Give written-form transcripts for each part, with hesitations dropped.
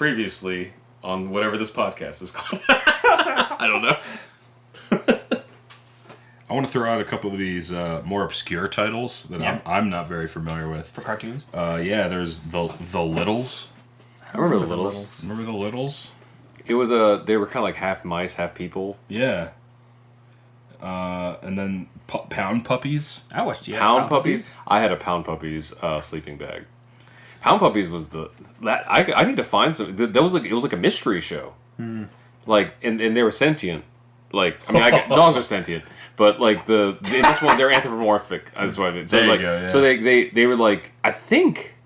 previously on whatever this podcast is called. I don't know. I want to throw out a couple of these more obscure titles that I'm not very familiar with. For cartoons? Yeah, there's the Littles. I remember the Littles. Remember the Littles? It was they were kind of like half mice, half people. Yeah. And then Pound Puppies. I watched Pound Puppies. I had a Pound Puppies sleeping bag. Pound Puppies was I need to find some. That was it was like a mystery show. Like and they were sentient. Like I mean, dogs are sentient, but like in this one they're anthropomorphic. That's what I mean. So there you like go, yeah. so they were like I think.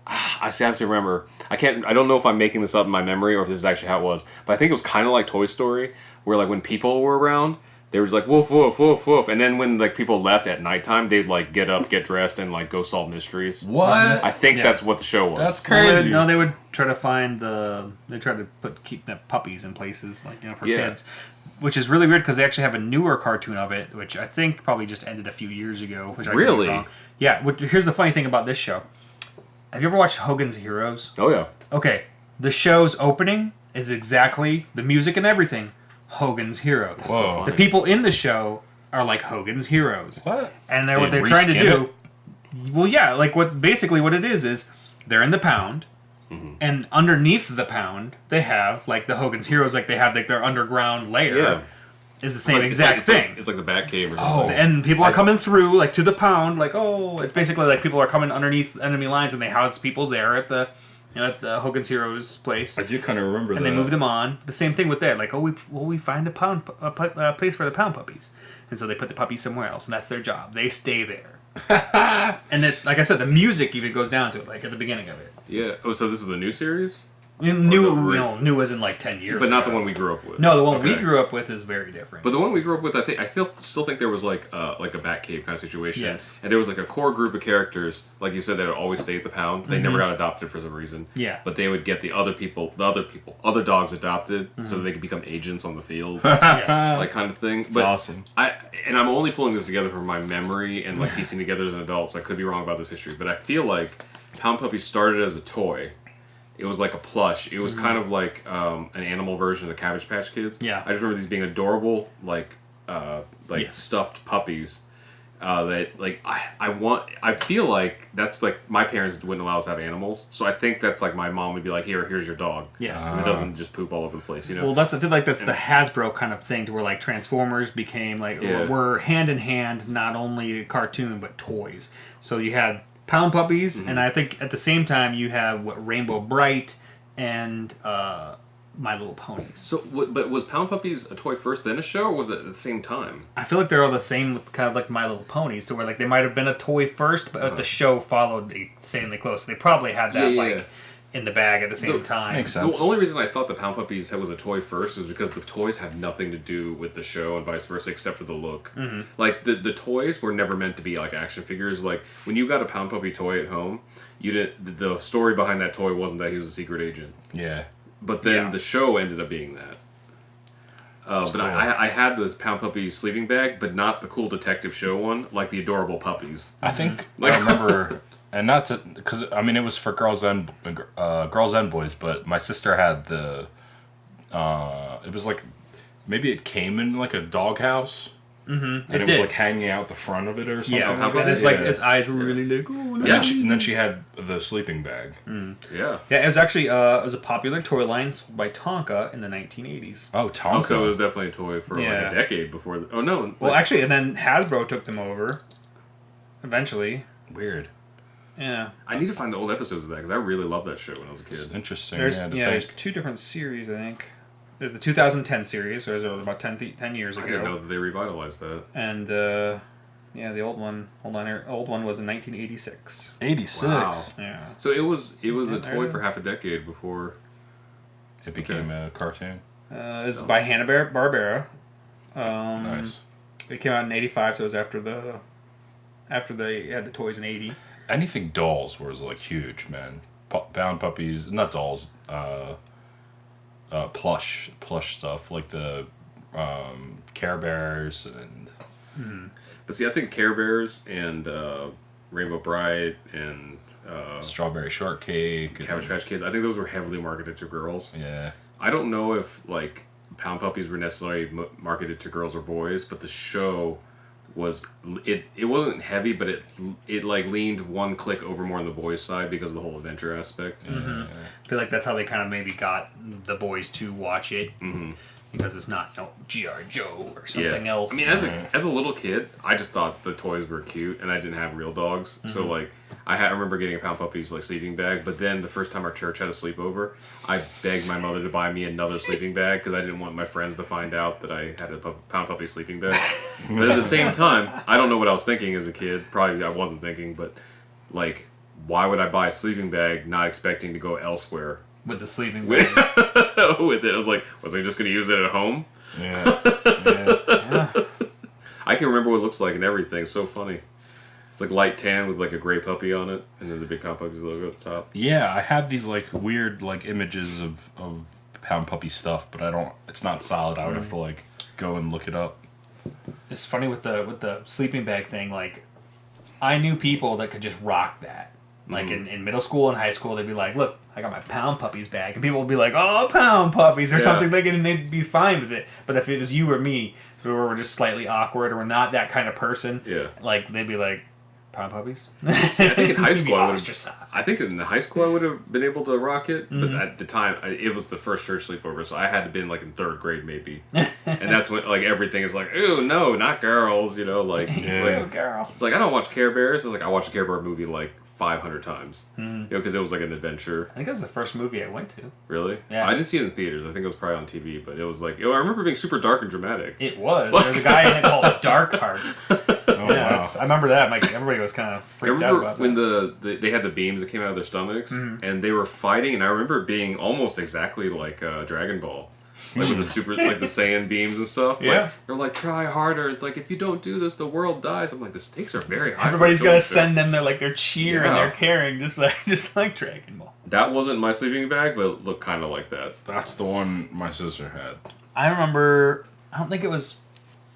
I have to remember. I don't know if I'm making this up in my memory or if this is actually how it was. But I think it was kind of like Toy Story, where like when people were around, they were just like woof woof woof woof, and then when like people left at nighttime, they'd like get up, get dressed, and like go solve mysteries. What? I think that's what the show was. That's crazy. No, they would try to find they tried to keep the puppies in places like for kids, which is really weird because they actually have a newer cartoon of it, which I think probably just ended a few years ago. Which I could be Really? wrong. Yeah. Here's the funny thing about this show. Have you ever watched Hogan's Heroes? Oh yeah. Okay, the show's opening is exactly the music and everything. Hogan's Heroes. Whoa. The people in the show are like Hogan's Heroes. What? And what they're trying to reskin do. Well, yeah, like what it is they're in the pound, and underneath the pound they have like the Hogan's Heroes, like they have like their underground layer. Yeah. Is the same exact thing. It's like the Batcave or something. Oh. And people are coming through, like, to the pound, like, it's basically like people are coming underneath enemy lines, and they house people there at the Hogan's Heroes place. I do kind of remember that. And they move them on. The same thing with that, like, we find a place for the pound puppies, and so they put the puppies somewhere else, and that's their job. They stay there. And like I said, the music even goes down to it, like at the beginning of it. Yeah. Oh, so this is the new series? New as in like 10 years. But not ago. the one we grew up with. No, the one we Okay. grew up with is very different. But the one we grew up with, I still think there was like a Batcave kind of situation. Yes. And there was like a core group of characters, like you said, that would always stay at the pound. They never got adopted for some reason. Yeah. But they would get the other dogs adopted, so that they could become agents on the field, Yes. like kind of thing. It's but awesome. I'm only pulling this together from my memory and like piecing together as an adult, so I could be wrong about this history. But I feel like Pound Puppy started as a toy. It was like a plush. It was kind of like an animal version of the Cabbage Patch Kids. Yeah. I just remember these being adorable, stuffed puppies. That like I feel like that's like my parents wouldn't allow us to have animals, so I think that's like my mom would be like, here's your dog. Yes. 'Cause it doesn't just poop all over the place, you know. Well, I feel like that's the Hasbro kind of thing, to where like Transformers became like were hand in hand, not only a cartoon but toys. So you had Pound Puppies, and I think at the same time you have Rainbow Bright and My Little Ponies. So, but was Pound Puppies a toy first, then a show, or was it at the same time? I feel like they're all the same, kind of like My Little Ponies, to where like they might have been a toy first, but the show followed insanely close. They probably had that in the bag at the same time. Makes sense. The only reason I thought the Pound Puppies was a toy first is because the toys have nothing to do with the show and vice versa, except for the look. Mm-hmm. Like the toys were never meant to be like action figures. Like when you got a Pound Puppy toy at home, you didn't. The story behind that toy wasn't that he was a secret agent. Yeah. But then the show ended up being that. But cool. I had this Pound Puppy sleeping bag, but not the cool detective show one, like the adorable puppies. I think I remember, and not to, because I mean it was for girls and boys, but my sister had the. It was like, maybe it came in like a doghouse. Mm-hmm. And it was like hanging out the front of it or something. Yeah, Pound and it's Puppy? like its eyes were really like, And then she had the sleeping bag. Yeah. Yeah, it was actually it was a popular toy line by Tonka in the 1980s. Oh, Tonka. So it was definitely a toy for like a decade before. Oh no! Well, actually, and then Hasbro took them over. Eventually. Weird. Yeah. I need to find the old episodes of that because I really loved that show when I was a It's kid. interesting. There's two different series, I think. There's the 2010 series, so it was about 10 years ago. I didn't know that they revitalized that. And the old one. Old one was in 1986. 86. Wow. Yeah. So it was a toy for half a decade before It became a cartoon. It's by Hanna-Barbera. Nice. It came out in 85, so it was after they had the toys in 80. Anything dolls was like huge, man. Pound Puppies, not dolls. Plush stuff like the Care Bears and. But see, I think Care Bears and Rainbow Bright and Strawberry Shortcake, Cabbage Patch Kids. I think those were heavily marketed to girls. Yeah. I don't know if like Pound Puppies were necessarily marketed to girls or boys, but the show was it wasn't heavy, but it like leaned one click over more on the boys' side because of the whole adventure aspect. Mm-hmm. I feel like that's how they kind of maybe got the boys to watch it. Mm-hmm. Because it's not G.I. Joe or something else. I mean, as a little kid, I just thought the toys were cute, and I didn't have real dogs. Mm-hmm. So, like, I remember getting a Pound Puppy's, like, sleeping bag, but then the first time our church had a sleepover, I begged my mother to buy me another sleeping bag because I didn't want my friends to find out that I had a Pound Puppy sleeping bag. But at the same time, I don't know what I was thinking as a kid. Probably I wasn't thinking, but, like, why would I buy a sleeping bag not expecting to go elsewhere? With the sleeping bag. With it. I was like, was I just going to use it at home? Yeah. Yeah. I can remember what it looks like and everything. It's so funny. It's like light tan with like a gray puppy on it, and then the big Pound Puppies logo at the top. Yeah, I have these like weird like images of Pound Puppy stuff, but it's not solid. I would have to like go and look it up. It's funny with the sleeping bag thing, like I knew people that could just rock that. Like in middle school and high school, they'd be like, "Look, I got my Pound Puppies bag," and people would be like, "Oh, Pound Puppies" or something, and they'd be fine with it. But if it was you or me, who were just slightly awkward or not that kind of person, like they'd be like, "Pound Puppies." See, I think in high school, I think in high school I would have been able to rock it, but at the time, it was the first church sleepover, so I had to been like in 3rd grade maybe, and that's when like everything is like, "Ooh, no, not girls," like, Ooh, girls. It's like I don't watch Care Bears. It's like I watched a Care Bear movie like 500 times, because it was like an adventure. I think that was the first movie I went to. Really? Yeah. I didn't see it in theaters. I think it was probably on TV, but it was like, I remember being super dark and dramatic. It was. There's a guy in it called Darkheart. Wow. I remember that. Like everybody was kind of freaked out about that. When they had the beams that came out of their stomachs, and they were fighting, and I remember it being almost exactly like Dragonball. Like with the super, like the Saiyan beams and stuff. Yeah. Like, they're like, try harder. It's like, if you don't do this, the world dies. I'm like, the stakes are very high. Everybody's got to send them their cheer and their Yeah. caring, just like Dragon Ball. That wasn't my sleeping bag, but it looked kind of like that. That's the one my sister had. I remember, I don't think it was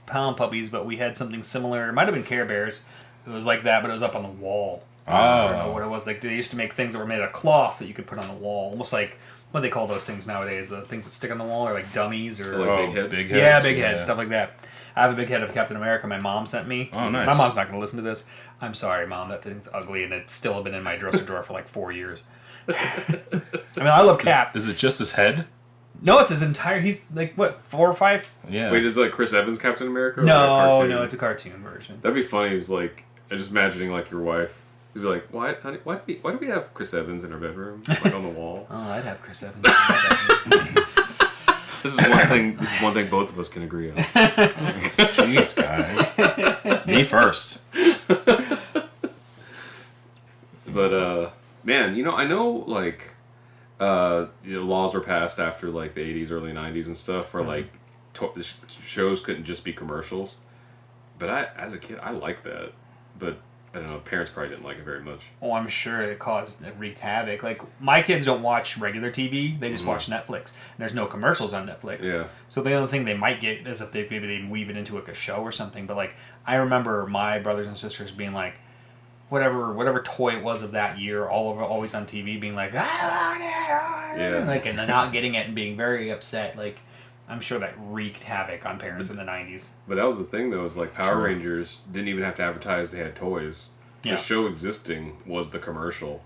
Pound Puppies, but we had something similar. It might have been Care Bears. It was like that, but it was up on the wall. I don't know what it was. Like they used to make things that were made of cloth that you could put on the wall, almost like what do they call those things nowadays? The things that stick on the wall are like dummies or Like big heads. Big heads. yeah, big heads, stuff like that. I have a big head of Captain America my mom sent me. Oh, nice. My mom's not going to listen to this. I'm sorry, Mom. That thing's ugly, and it's still been in my dresser drawer for like 4 years. I mean, I love Cap. Is it just his head? No, it's his entire... He's like, what, 4 or 5? Yeah. Wait, is it like Chris Evans Captain America? Or No, like a cartoon? no, it's a cartoon version. That'd be funny. It was like, I'm just imagining like your wife. You'd be like, why, honey, why do we have Chris Evans in our bedroom, like on the wall? Oh, I'd have Chris Evans. This is one thing. This is one thing both of us can agree on. Jeez, guys. Me first. But man, I know like laws were passed after like the 80s, early 90s and stuff, where like shows couldn't just be commercials. But as a kid, I liked that. But I don't know, parents probably didn't like it very much. Oh, I'm sure it wreaked havoc. Like, my kids don't watch regular TV, they just watch Netflix. And there's no commercials on Netflix. Yeah. So the only thing they might get is if maybe they weave it into like a show or something. But like, I remember my brothers and sisters being like, whatever toy it was of that year, always on TV, being like, Yeah. like, and then not getting it and being very upset. Like, I'm sure that wreaked havoc on parents in the 90s. But that was the thing, though, is like Power Rangers didn't even have to advertise they had toys. Yeah. The show existing was the commercial.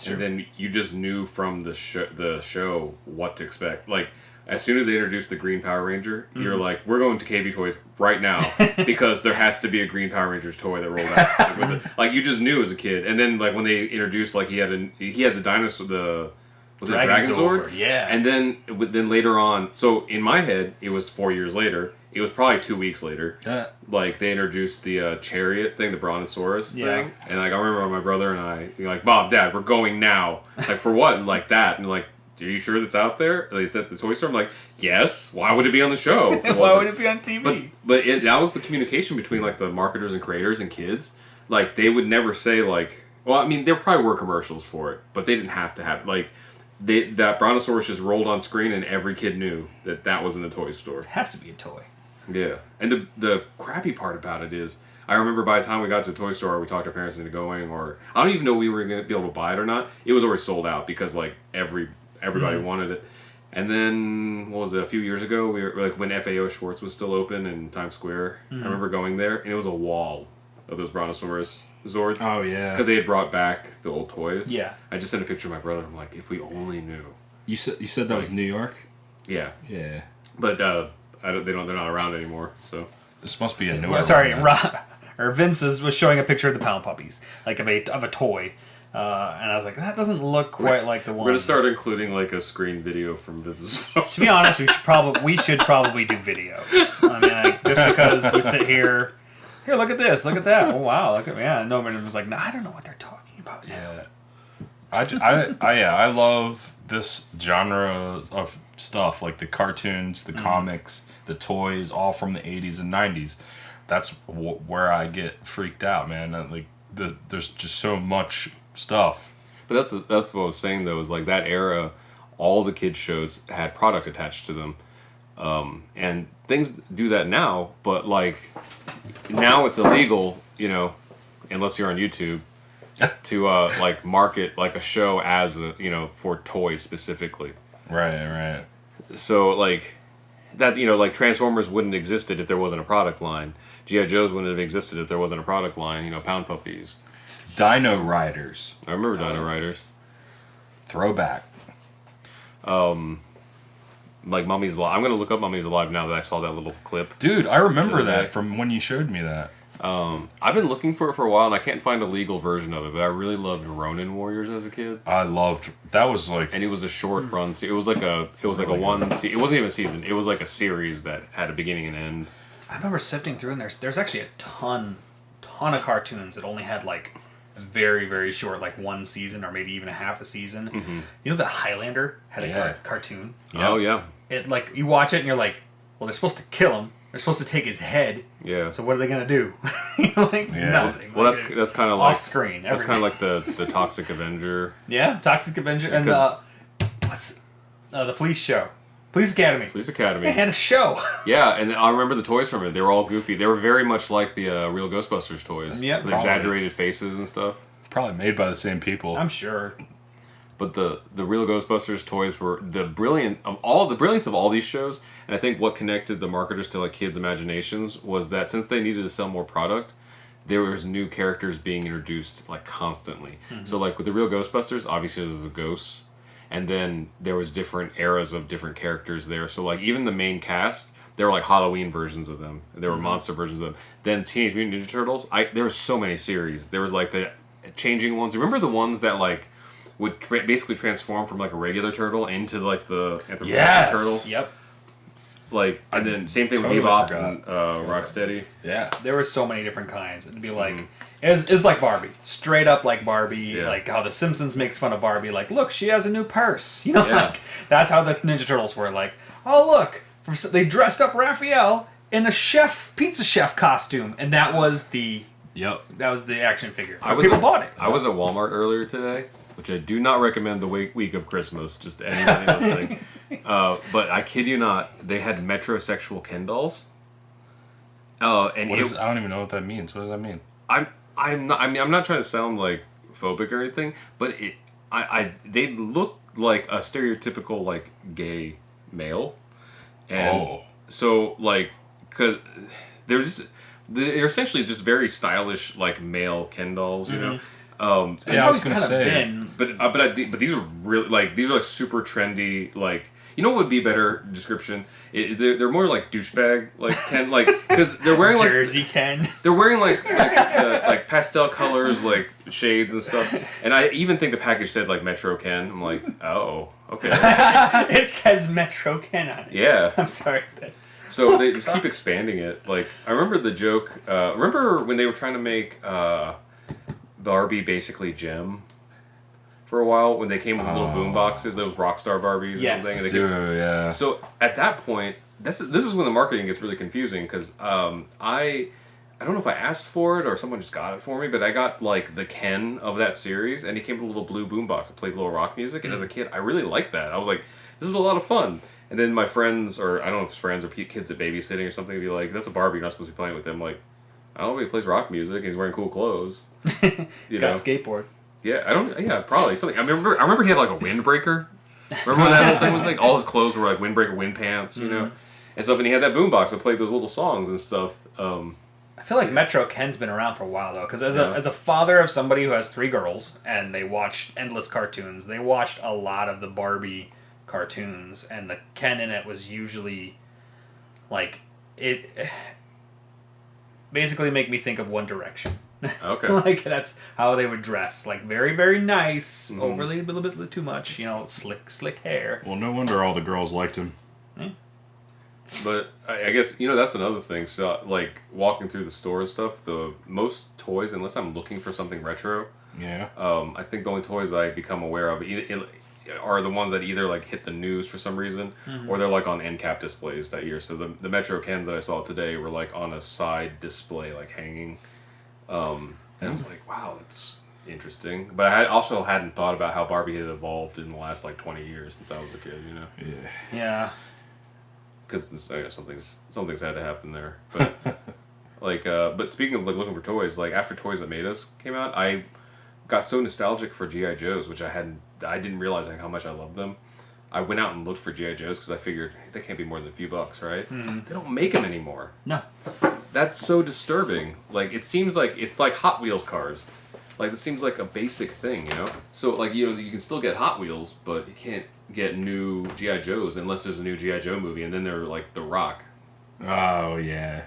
And then you just knew from the show what to expect. Like, as soon as they introduced the Green Power Ranger, you're like, we're going to KB Toys right now because there has to be a Green Power Rangers toy that rolled out with it. Like, you just knew as a kid. And then, like, when they introduced, like, he had the dinosaur, was it Dragonzord? Yeah. And then later on, so in my head, it was 4 years later. It was probably 2 weeks later. Like, they introduced the chariot thing, the Brontosaurus thing. And, like, I remember my brother and I being like, Bob, Dad, we're going now. Like, for what? And, like, that. And, like, are you sure that's out there? Like, it's at the toy store? I'm like, yes. Why would it be on the show? Why would it be on TV? But that was the communication between, like, the marketers and creators and kids. Like, they would never say, like... Well, I mean, there probably were commercials for it. But they didn't have to have... Like... that Brontosaurus just rolled on screen and every kid knew that was in the toy store. It has to be a toy. Yeah. And the crappy part about it is, I remember by the time we got to the toy store, we talked our parents into going, or I don't even know we were going to be able to buy it or not. It was already sold out because like everybody wanted it. And then what was it? A few years ago, we were like when FAO Schwartz was still open in Times Square. I remember going there, and it was a wall of those Brontosaurus Zords. Oh yeah, because they had brought back the old toys. Yeah. I just sent a picture of my brother. I'm like, if we only knew. You said that was New York. Yeah. Yeah. But they're not around anymore. So this must be a newer. Well, sorry, Vince was showing a picture of the Pound Puppies, like of a toy, and I was like, that doesn't look quite like the one. We're gonna start including like a screen video from Vince's phone. To be honest, we should probably do video. I mean, just because we sit here, look at this, look at that. Oh wow, look at nobody was like, no, I don't know what they're talking about. Yeah. I love this genre of stuff, like the cartoons, the comics, the toys, all from the 80s and 90s. That's where I get freaked out, man. There's just so much stuff. But that's what I was saying though, is like that era, all the kids shows had product attached to them. And things do that now, but like now it's illegal, unless you're on YouTube, to like market like a show as for toys specifically. Right. So like that, like Transformers wouldn't have existed if there wasn't a product line. G.I. Joes wouldn't have existed if there wasn't a product line. Pound Puppies. Dino Riders. I remember Dino Riders. Throwback. Like Mummies Alive. I'm gonna look up Mummies Alive now that I saw that little clip. Dude, I remember that from when you showed me that. I've been looking for it for a while and I can't find a legal version of it, but I really loved Ronin Warriors as a kid. That was like, and it was a short run. It was like a it wasn't even a season. It was like a series that had a beginning and end. I remember sifting through, and there's actually a ton of cartoons that only had like very, very short, like one season or maybe even a half a season. Mm-hmm. You know that Highlander had a cartoon? Oh yeah. It like you watch it and you're like, well, they're supposed to kill him. They're supposed to take his head. Yeah. So what are they gonna do? Nothing. Well, that's kind of like off screen. That's kind of like the Toxic Avenger. Yeah, Toxic Avenger and what's the police show? Police Academy. They had a show. Yeah, and I remember the toys from it. They were all goofy. They were very much like the real Ghostbusters toys. Yep. With exaggerated faces and stuff. probably made by the same people. I'm sure. But the real Ghostbusters toys were the brilliance of all these shows, and I think what connected the marketers to like kids' imaginations was that since they needed to sell more product, there was new characters being introduced like constantly. Mm-hmm. So like with the real Ghostbusters, obviously there was the ghosts, and then there was different eras of different characters there. So like even the main cast, there were like Halloween versions of them. There were monster versions of them. Then Teenage Mutant Ninja Turtles. There were so many series. There was like the changing ones. Remember the ones that like would basically transform from like a regular turtle into like the anthropomorphic turtle. Yep. Like, and then same thing totally with Bebop forgot. and Rocksteady. Yeah. There were so many different kinds. It'd be like it was like Barbie, straight up like Barbie. Yeah. Like how The Simpsons makes fun of Barbie. Like, look, she has a new purse. You know, Yeah. like that's how the Ninja Turtles were. Like, oh look, they dressed up Raphael in a pizza chef costume, and that was the action figure. People bought it. I was at Walmart earlier today, which I do not recommend the week of Christmas, just to anybody listening. But I kid you not, they had Metrosexual Ken dolls. And I don't even know what that means. What does that mean? I'm not trying to sound like phobic or anything, but they look like a stereotypical like gay male, and so like because they're essentially just very stylish like male Ken dolls, you know. I was gonna say, but these are really like super trendy. Like, you know what would be a better description? They're more like douchebag like Ken, like because they're wearing like Jersey Ken. They're wearing like pastel colors, like shades and stuff. And I even think the package said like Metro Ken. I'm like, oh, okay. It says Metro Ken on it. Yeah. I'm sorry. So they just keep expanding it. Like, I remember the joke. Remember when they were trying to make Barbie basically Gem for a while, when they came with little boom boxes, those Rockstar Barbies Yes. and everything. yeah. So at that point, this is when the marketing gets really confusing, because I don't know if I asked for it or someone just got it for me, but I got like the Ken of that series, and he came with a little blue boombox that played little rock music, and as a kid, I really liked that. I was like, this is a lot of fun. And then my friends, or I don't know if it's friends or kids at babysitting or something, would be like, that's a Barbie, you're not supposed to be playing with them. Like, I don't know if he plays rock music. He's wearing cool clothes. He's got a skateboard. Yeah, I don't. Yeah, probably something. I remember he had like a windbreaker. Remember when that whole thing was like all his clothes were like windbreaker, wind pants, you know, and stuff. And he had that boombox that played those little songs and stuff. I feel like Metro Ken's been around for a while though, because as a father of somebody who has 3 girls and they watch endless cartoons, they watched a lot of the Barbie cartoons, and the Ken in it was usually like it. Basically, make me think of One Direction. Okay. Like that's how they would dress, like very very nice, overly a little bit too much, slick hair. Well, no wonder all the girls liked him. Yeah. But I guess that's another thing. So like walking through the store and stuff, the most toys, unless I'm looking for something retro, I think the only toys I become aware of are the ones that either like hit the news for some reason, or they're like on end cap displays that year. So the Metro Kens that I saw today were like on a side display, like hanging. And I was like, wow, that's interesting. But I also hadn't thought about how Barbie had evolved in the last like 20 years since I was a kid, Yeah. Because something's had to happen there. But but speaking of like looking for toys, like after Toys That Made Us came out, I got so nostalgic for G.I. Joes, which I didn't realize like how much I loved them. I went out and looked for G.I. Joes because I figured they can't be more than a few bucks, right? They don't make them anymore. No. That's so disturbing. Like, it seems like it's like Hot Wheels cars. Like, it seems like a basic thing, So, like, you can still get Hot Wheels, but you can't get new G.I. Joes unless there's a new G.I. Joe movie, and then they're like The Rock. Oh, yeah.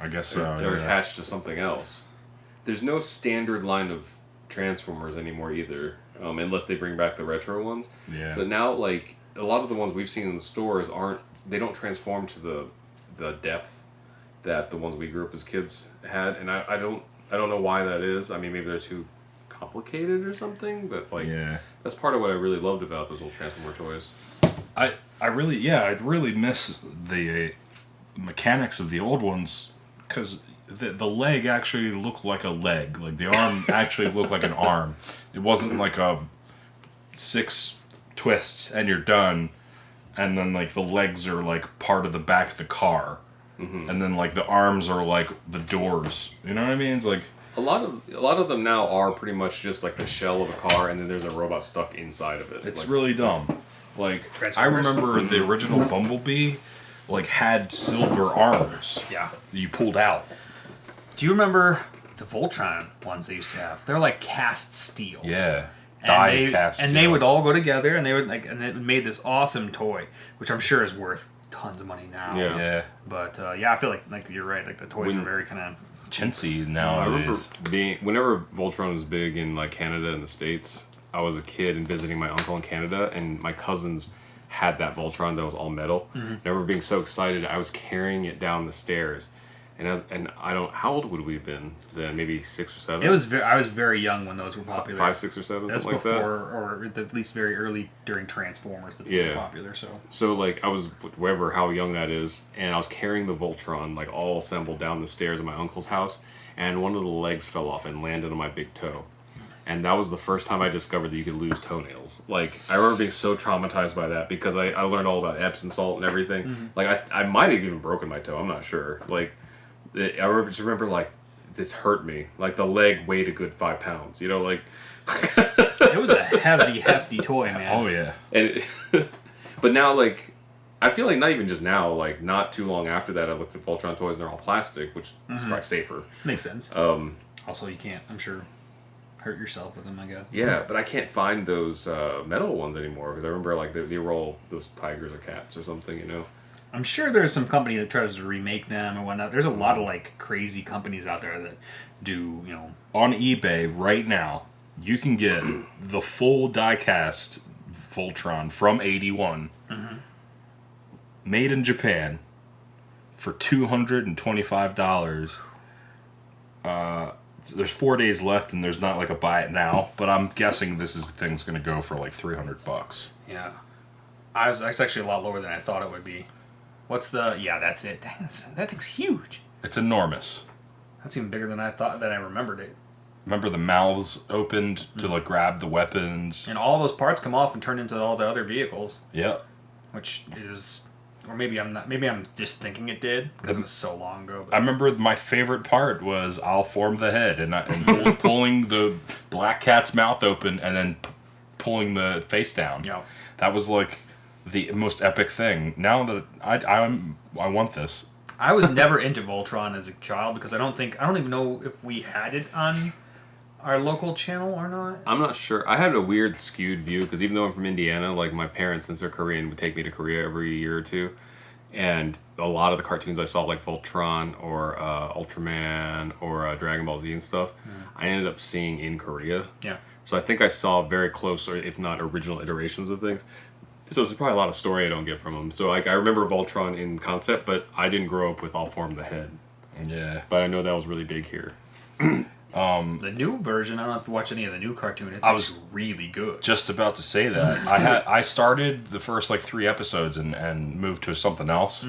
I guess so. They're attached to something else. There's no standard line of Transformers anymore either, unless they bring back the retro ones. Yeah. So now, like, a lot of the ones we've seen in the stores they don't transform to the depth that the ones we grew up as kids had, and I don't know why that is. I mean, maybe they're too complicated or something, but like that's part of what I really loved about those old Transformer toys. I really miss the mechanics of the old ones, because the leg actually looked like a leg, like the arm actually looked like an arm. It wasn't like a 6 twists and you're done, and then like the legs are like part of the back of the car. And then like the arms are like the doors. You know what I mean? It's like a lot of them now are pretty much just like the shell of a car, and then there's a robot stuck inside of it. It's like, really dumb. Like I remember the original Bumblebee like had silver arms. Yeah. That you pulled out. Do you remember the Voltron ones they used to have? They're like cast steel. Yeah. Cast steel. And they would all go together, and they would and it made this awesome toy, which I'm sure is worth tons of money now. Yeah. But I feel like you're right. Like the toys are very kind of chintzy now. I remember whenever Voltron was big in like Canada and the States, I was a kid and visiting my uncle in Canada, and my cousins had that Voltron that was all metal. And I remember being so excited, I was carrying it down the stairs. And I don't. How old would we have been then? Maybe 6 or 7. It was. I was very young when those were popular. 5, 6, or 7. That's something before, like that. or at least very early during Transformers that they were popular. So like I was whatever how young that is, and I was carrying the Voltron like all assembled down the stairs of my uncle's house, and one of the legs fell off and landed on my big toe. And that was the first time I discovered that you could lose toenails. Like, I remember being so traumatized by that because I learned all about Epsom salt and everything. Like, I might have even broken my toe. I'm not sure. Like, I just remember, like, this hurt me. Like, the leg weighed a good 5 pounds. Like... It was a hefty toy, man. Oh, yeah. And but now, like, I feel like not even just now, like, not too long after that, I looked at Voltron toys and they're all plastic, which is probably safer. Makes sense. Also, you can't, I'm sure... hurt yourself with them, I guess. Yeah, but I can't find those metal ones anymore because I remember like they were all those tigers or cats or something, I'm sure there's some company that tries to remake them and whatnot. There's a lot of like crazy companies out there that do, On eBay right now, you can get the full diecast Voltron from '81, made in Japan, for $225. There's 4 days left, and there's not like a buy it now, but I'm guessing thing's going to go for like $300. Yeah, that's actually a lot lower than I thought it would be. What's the? Yeah, that's it. That thing's huge. It's enormous. That's even bigger than I thought. Than I remembered it. Remember the mouths opened to like grab the weapons, and all those parts come off and turn into all the other vehicles. Yep. Which is Or maybe I'm not. Maybe I'm just thinking it did because it was so long ago. But. I remember my favorite part was I'll form the head and pulling the black cat's mouth open and then pulling the face down. Yeah. That was like the most epic thing. Now that I want this. I was never into Voltron as a child because I don't even know if we had it on our local channel or not. I'm not sure. I had a weird skewed view because even though I'm from Indiana, like my parents, since they're Korean, would take me to Korea every year or two, and a lot of the cartoons I saw, like Voltron or Ultraman or Dragon Ball Z and stuff, I ended up seeing in Korea. Yeah. So I think I saw very close, or if not original iterations of things. So there's probably a lot of story I don't get from them. So like I remember Voltron in concept, but I didn't grow up with I'll Form the Head. Yeah. But I know that was really big here. The new version, I don't know if you watch any of the new cartoon. It's really good. Just about to say that. I started the first like 3 episodes and moved to something else,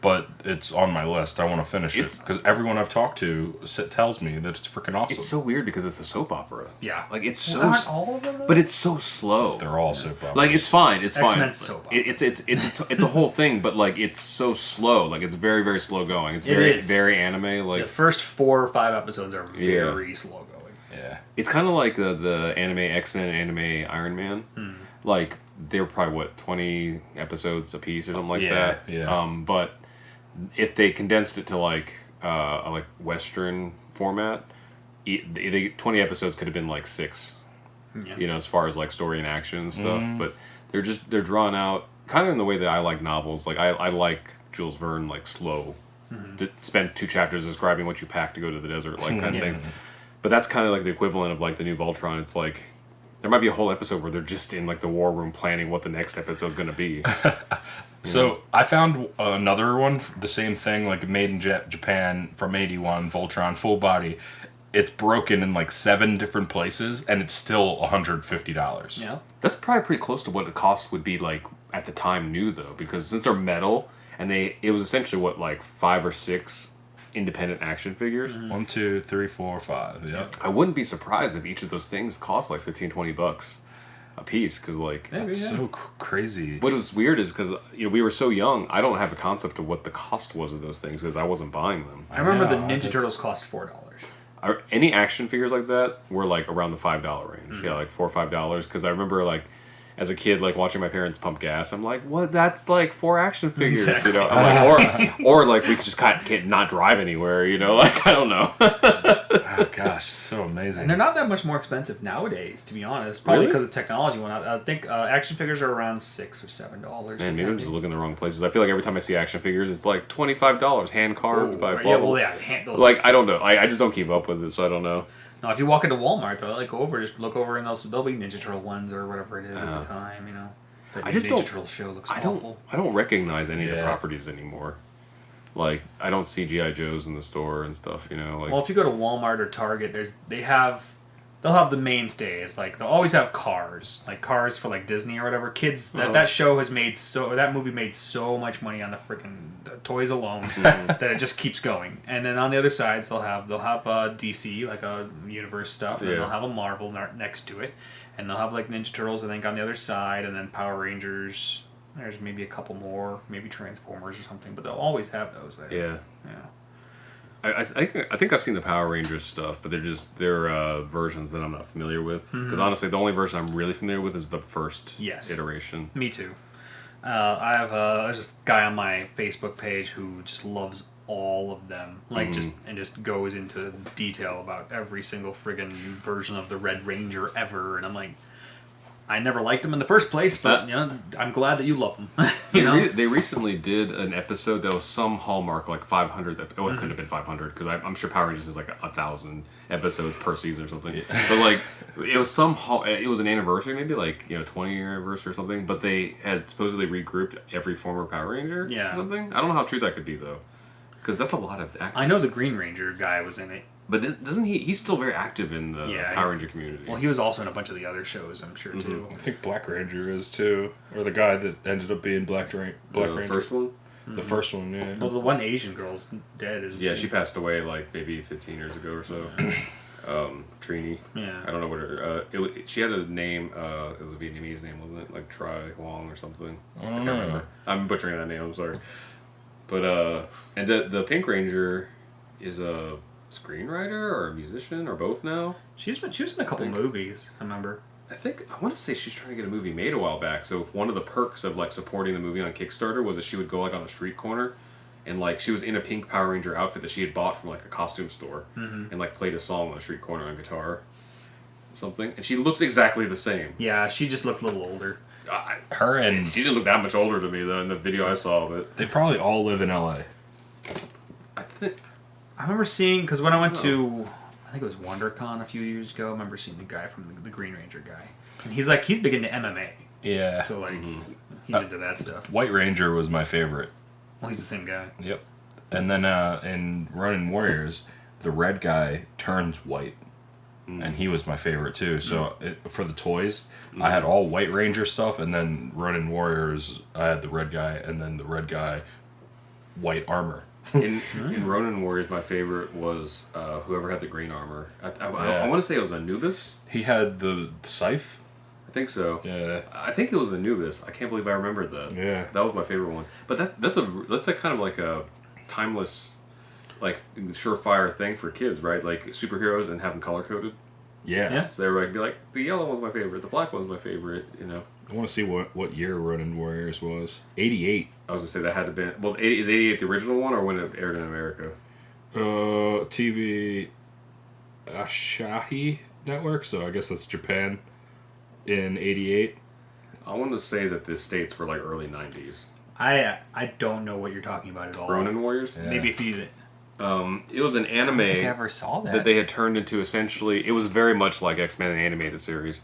but it's on my list. I want to finish it because everyone I've talked to tells me that it's freaking awesome. It's so weird because it's a soap opera. Yeah, like it's so. Not all of them, though? But it's so slow. They're all soap operas. Like it's fine. It's fine. X-Men's soap opera. It's a whole thing, but like it's so slow. Like it's very very slow going. It's very anime. Like the first 4 or 5 episodes are very slow going. Yeah, it's kind of like the anime X-Men and anime Iron Man. Like they're probably 20 episodes a piece or something like that. Yeah. But if they condensed it to like a like Western format, 20 episodes could have been like 6. Yeah. You know, as far as like story and action and stuff. But they're drawn out kind of in the way that I like novels. Like I like Jules Verne, like slow. To spend 2 chapters describing what you packed to go to the desert, like kind of things. But that's kind of like the equivalent of like the new Voltron. It's like there might be a whole episode where they're just in like the war room planning what the next episode's going to be. So I found another one, the same thing, like made in Japan from '81, Voltron, full body. It's broken in like 7 different places, and it's still $150. Yeah, That's probably pretty close to what the cost would be like at the time new though, because since they're metal and it was essentially like 5 or 6 independent action figures. 1, 2, 3, 4, 5. Yep. I wouldn't be surprised if each of those things cost like $15-$20 a piece, because like That's so crazy. what was weird is because we were so young. I don't have a concept of what the cost was of those things because I wasn't buying them. I remember the know, Ninja Turtles cost $4. Any action figures like that were like around the $5 range. Yeah, like $4 or $5. Because I remember like as a kid, like watching my parents pump gas, I'm like, what? That's like 4 action figures, Exactly. you know? I'm like, or like we just can't not drive anywhere, you know? Like I don't know. Oh gosh, so amazing. And they're not that much more expensive nowadays, to be honest. Probably Really? because of technology went out. I think action figures are around $6 or $7. Man, maybe I'm just looking in the wrong places. I feel like every time I see action figures, it's like $25, hand carved by blah, yeah, blah. well, yeah, those. Like I don't know. I just don't keep up with it, so I don't know. No, if you walk into Walmart, though, like just look over in those. There'll be Ninja Turtle ones or whatever it is at the time, you know. The I just Ninja don't. Turtle show looks I awful. don't recognize any of the Yeah. properties anymore. Like I don't see GI Joes in the store and stuff. You know, like Well, if you go to Walmart or Target, they'll have the mainstays. Like they'll always have Cars, like Cars for like Disney or whatever. Kids, that show has made that movie made so much money on the freaking toys alone that it just keeps going. And then on the other sides, they'll have DC, like a universe stuff, and Yeah. they'll have a Marvel next to it, and they'll have like Ninja Turtles, I think, on the other side, and then Power Rangers. There's maybe a couple more, maybe Transformers or something, but they'll always have those there. yeah. Yeah. I think I've seen the Power Rangers stuff, but they're versions that I'm not familiar with. Because honestly, the only version I'm really familiar with is the first iteration. Me too. There's a guy on my Facebook page who just loves all of them, like just goes into detail about every single friggin' version of the Red Ranger ever, and I'm like, I never liked them in the first place, but I'm glad that you love them. They recently did an episode that was some Hallmark, like 500. It couldn't have been 500 because I'm sure Power Rangers is like 1,000 episodes per season or something. Yeah. But like it was it was an anniversary, maybe like 20-year anniversary or something. But they had supposedly regrouped every former Power Ranger. Or something. I don't know how true that could be though, because that's a lot of actors. I know the Green Ranger guy was in it. But doesn't he? He's still very active in the Power Ranger community. Well, he was also in a bunch of the other shows, I'm sure too. I think Black Ranger is too, or the guy that ended up being Black Ranger. The first one. The first one, yeah. Well, the one Asian girl's dead. Yeah, she passed away like maybe 15 years ago or so. Trini. Yeah. I don't know what her. She had a name. It was a Vietnamese name, wasn't it? Like Tri Huang or something. I can't remember. I'm butchering that name. I'm sorry. But and the Pink Ranger is a screenwriter or a musician or both now. She was in a couple movies. I remember. I want to say she's trying to get a movie made a while back. So one of the perks of like supporting the movie on Kickstarter was that she would go like on a street corner, and like she was in a pink Power Ranger outfit that she had bought from like a costume store, and like played a song on a street corner on guitar, something. And she looks exactly the same. Yeah, she just looked a little older. She didn't look that much older to me though in the video I saw, but they probably all live in LA. I remember seeing, because when I went to, I think it was WonderCon a few years ago, I remember seeing the guy from the Green Ranger guy. And he's big into MMA. Yeah. So, he's into that stuff. White Ranger was my favorite. Well, he's the same guy. Yep. And then in Ronin Warriors, the red guy turns white. And he was my favorite, too. So, for the toys, I had all White Ranger stuff, and then Ronin Warriors, I had the red guy, and then the red guy, white armor. In Ronin Warriors, my favorite was whoever had the green armor. I want to say it was Anubis. He had the scythe. I think so. Yeah. I think it was Anubis. I can't believe I remembered that. Yeah. That was my favorite one. But that's a kind of like a timeless, like surefire thing for kids, right? Like superheroes and have them color coded. Yeah. So everybody can be like, the yellow one's my favorite, the black one's my favorite. I want to see what year Ronin Warriors was. 88. I was gonna say that had to be. Well, is 88 the original one or when it aired in America? TV Asahi Network, so I guess that's Japan in 88. I want to say that the States were like early 90s. I don't know what you're talking about at all. Ronin Warriors? Yeah. Maybe if you... it was an anime I don't think I ever saw that. that they had turned into essentially... It was very much like X-Men, the animated series.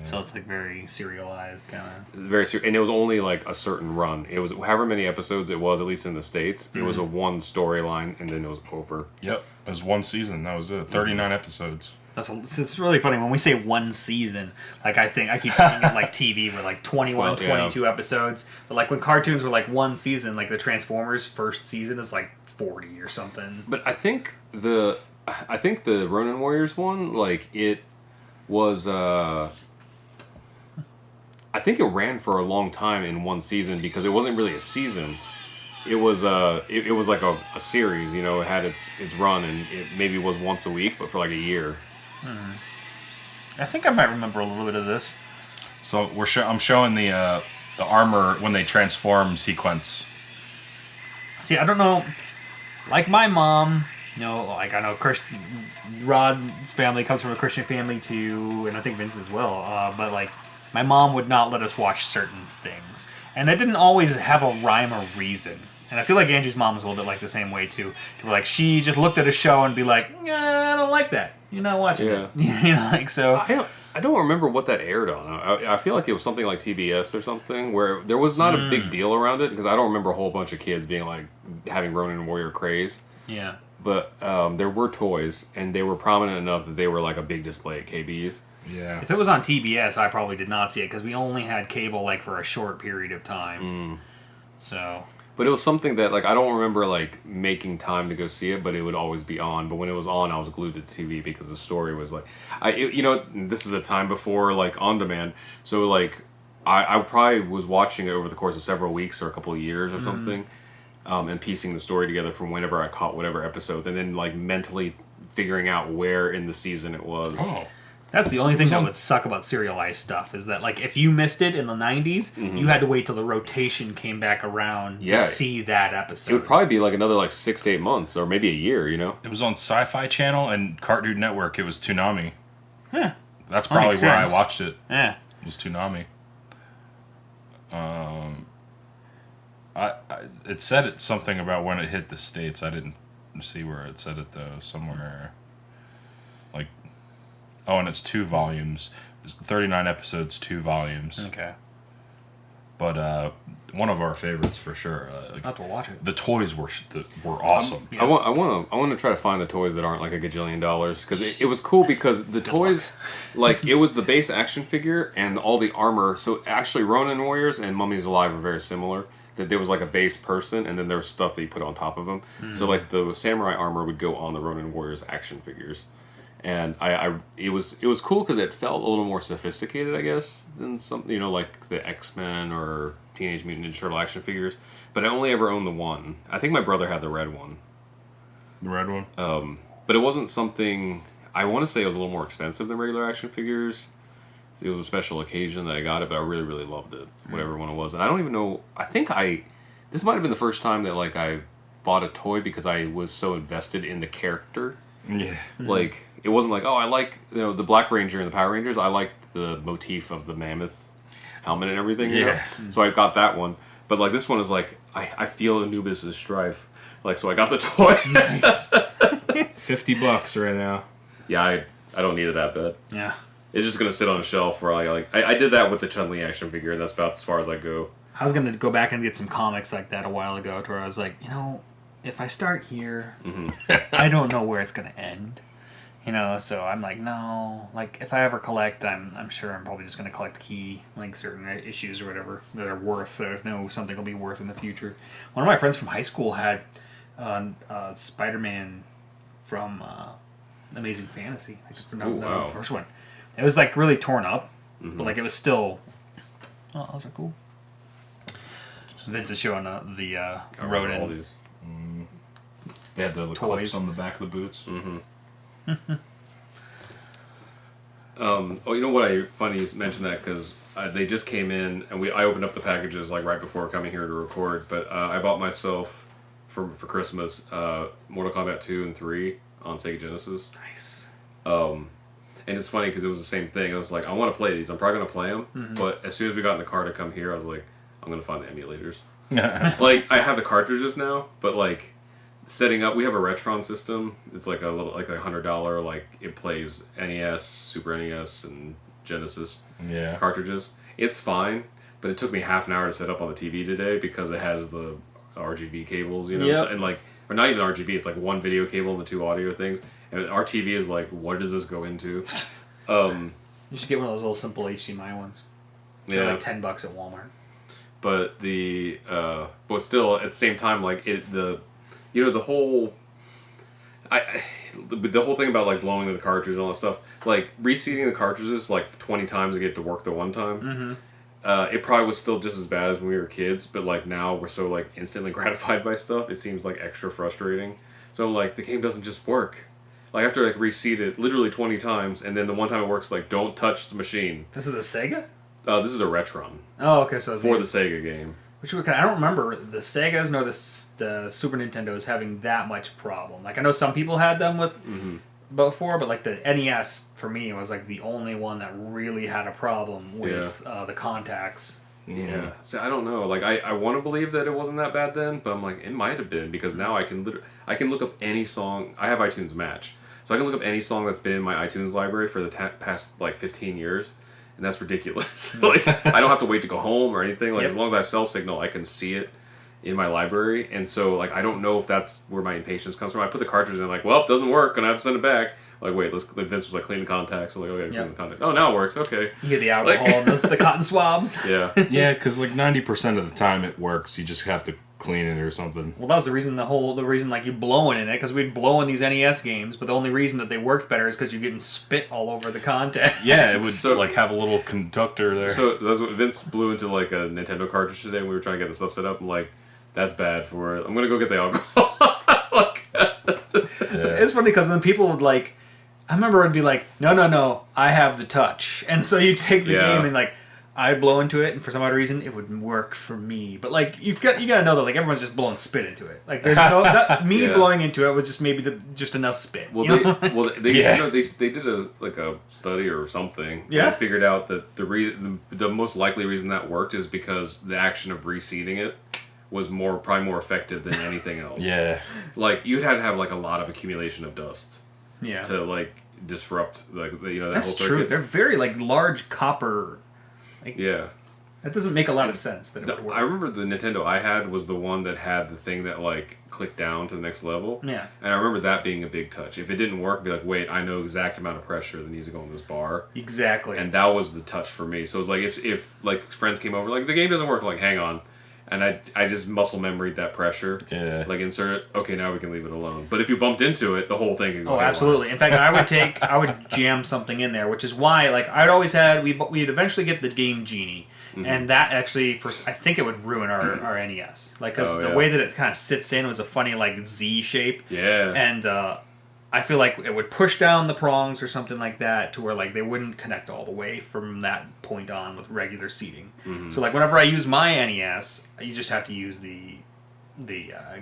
So it's like very serialized kind of. And it was only like a certain run. It was however many episodes it was, at least in the States. It was a one storyline, and then it was over. Yep, it was one season. That was it. 39 episodes. It's really funny when we say one season. Like I keep thinking of like TV where like 21, 22 episodes. But like when cartoons were like one season, like the Transformers first season is like 40 or something. But I think the Ronin Warriors one, like it was. I think it ran for a long time in one season because it wasn't really a season. It was it was like a series, it had its run, and it maybe was once a week, but for like a year. I think I might remember a little bit of this. So I'm showing the armor when they transform sequence. See, I don't know. Like my mom, like I know Rod's family comes from a Christian family too, and I think Vince as well. But like my mom would not let us watch certain things, and that didn't always have a rhyme or reason. And I feel like Angie's mom was a little bit like the same way too. Like she just looked at a show and be like, "Yeah, I don't like that. You're not watching it." So. I don't remember what that aired on. I feel like it was something like TBS or something where there was not a big deal around it because I don't remember a whole bunch of kids being like having Ronin Warrior craze. Yeah. But there were toys, and they were prominent enough that they were like a big display at KB's. Yeah. If it was on TBS, I probably did not see it because we only had cable like for a short period of time. So. But it was something that like I don't remember like making time to go see it, but it would always be on. But when it was on, I was glued to the TV because the story was like, this is a time before like on demand, so like I probably was watching it over the course of several weeks or a couple of years or something, and piecing the story together from whenever I caught whatever episodes, and then like mentally figuring out where in the season it was. Oh. That's the only thing that would suck about serialized stuff is that, like, if you missed it in the 90s, you had to wait till the rotation came back around to see that episode. It would probably be, like, another, like, 6 to 8 months or maybe a year, It was on Sci-Fi Channel and Cartoon Network. It was Toonami. Yeah. That's probably where I watched it. Yeah. It was Toonami. It said it something about when it hit the States. I didn't see where it said it, though. Somewhere, like... Oh, and it's 2 volumes. It's 39 episodes, 2 volumes. Okay. But one of our favorites for sure. I'll have to watch it. The toys were awesome. I want to try to find the toys that aren't like $1 gajillion because it was cool because the toys, like it was the base action figure and all the armor. So actually, Ronin Warriors and Mummies Alive are very similar. that there was like a base person, and then there was stuff that you put on top of them. So like the samurai armor would go on the Ronin Warriors action figures, and it was cool because it felt a little more sophisticated, I guess, than some like the X-Men or Teenage Mutant Ninja Turtle action figures. But I only ever owned the one. I think my brother had the red one. The red one. But it wasn't something. I want to say it was a little more expensive than regular action figures. It was a special occasion that I got it, but I really, really loved it, whatever one it was. And I don't even know. I think this might have been the first time that like I bought a toy because I was so invested in the character. Yeah. Like it wasn't like, oh, I like the Black Ranger and the Power Rangers. I liked the motif of the mammoth helmet and everything. Yeah. So I got that one. But like this one is like I feel Anubis' strife. Like so I got the toy. Nice. $50 right now. Yeah, I don't need it that bad. Yeah. It's just gonna sit on a shelf where I did that with the Chun-Li action figure, and that's about as far as I go. I was gonna go back and get some comics like that a while ago, to where I was like, if I start here, I don't know where it's gonna end. So I'm like, no. Like, if I ever collect, I'm sure I'm probably just gonna collect key, like certain issues or whatever that are worth. There's something will be worth in the future. One of my friends from high school had Spider-Man from Amazing Fantasy. The first one. It was like really torn up, but like it was still. Oh, those are cool. Vince is showing the Ronin. All these. They had the clips on the back of the boots. Oh, you know what? Funny you mentioned that because they just came in and I opened up the packages like right before coming here to record. But I bought myself for Christmas Mortal Kombat 2 and 3 on Sega Genesis. Nice. And it's funny because it was the same thing. I was like, I want to play these. I'm probably going to play them. But as soon as we got in the car to come here, I was like, I'm going to find the emulators. Like, I have the cartridges now, but like, setting up, we have a Retron system. It's like a little, like $100. Like, it plays NES, Super NES, and Genesis cartridges. It's fine, but it took me half an hour to set up on the TV today because it has the RGB cables, and like, or not even RGB, it's like one video cable and the two audio things. And our TV is like, what does this go into? You should get one of those little simple HDMI ones. They're like $10 at Walmart. But but still at the same time, like the whole, the whole thing about like blowing the cartridge and all that stuff, like reseating the cartridges like 20 times to get to work the one time. It probably was still just as bad as when we were kids, but like now we're so like instantly gratified by stuff. It seems like extra frustrating. So I'm like, the game doesn't just work. Like, I have to, like, reseat it literally 20 times, and then the one time it works, like, don't touch the machine. This is the Sega? This is a Retron. Oh, okay, so... For the Sega game. Which, I don't remember the Segas nor the Super Nintendos having that much problem. Like, I know some people had them with before, but, like, the NES, for me, was, like, the only one that really had a problem with the contacts. Yeah. So, I don't know. Like, I want to believe that it wasn't that bad then, but I'm like, it might have been, because now I can look up any song. I have iTunes Match. So I can look up any song that's been in my iTunes library for the past, like, 15 years, and that's ridiculous. Like, I don't have to wait to go home or anything. Like, as long as I have cell signal, I can see it in my library. And so, like, I don't know if that's where my impatience comes from. I put the cartridge in, like, well, it doesn't work, and I have to send it back. Like, wait, Vince was like, clean the contacts. I'm like, okay, clean the contacts. Oh, now it works. Okay. You get the alcohol and the cotton swabs. Yeah. Yeah, because like 90% of the time it works. You just have to clean it or something. Well, that was the reason, like, you blowing in it, because we'd blow in these NES games, but the only reason that they worked better is because you're getting spit all over the contact. Yeah, it would like have a little conductor there. So that's what Vince blew into, like, a Nintendo cartridge today when we were trying to get the stuff set up. I'm like, that's bad for it. I'm going to go get the alcohol. It's funny because then people would, like, I remember it'd be like, no, I have the touch. And so you take the game and, like, I'd blow into it, and for some odd reason, it would work for me. But, like, you got to know that, like, everyone's just blowing spit into it. Like, there's no... me blowing into it was just maybe just enough spit. Well, they did a study or something. Yeah. They figured out that the most likely reason that worked is because the action of reseeding it was probably more effective than anything else. Yeah. Like, you'd have to have, like, a lot of accumulation of dust. Yeah. To, like, disrupt, like, that That's whole circuit. That's true. They're very, like, large copper... Like, yeah. That doesn't make a lot of sense that it would work. I remember the Nintendo I had was the one that had the thing that, like, clicked down to the next level. Yeah. And I remember that being a big touch. If it didn't work, I'd be like, wait, I know exact amount of pressure that needs to go in this bar. Exactly. And that was the touch for me. So it was like, if like, friends came over, like, the game doesn't work, like, hang on. And I just muscle memoried that pressure. Yeah. Like insert it. Okay, now we can leave it alone. But if you bumped into it, the whole thing could go. Oh, absolutely. In fact, I would jam something in there, which is why, like, I'd always had, we'd eventually get the Game Genie. And that actually, I think it would ruin our NES. Like, because the way that it kind of sits in was a funny, like, Z shape. Yeah. And I feel like it would push down the prongs or something like that to where, like, they wouldn't connect all the way from that point on with regular seating. So, like, whenever I use my NES, you just have to use the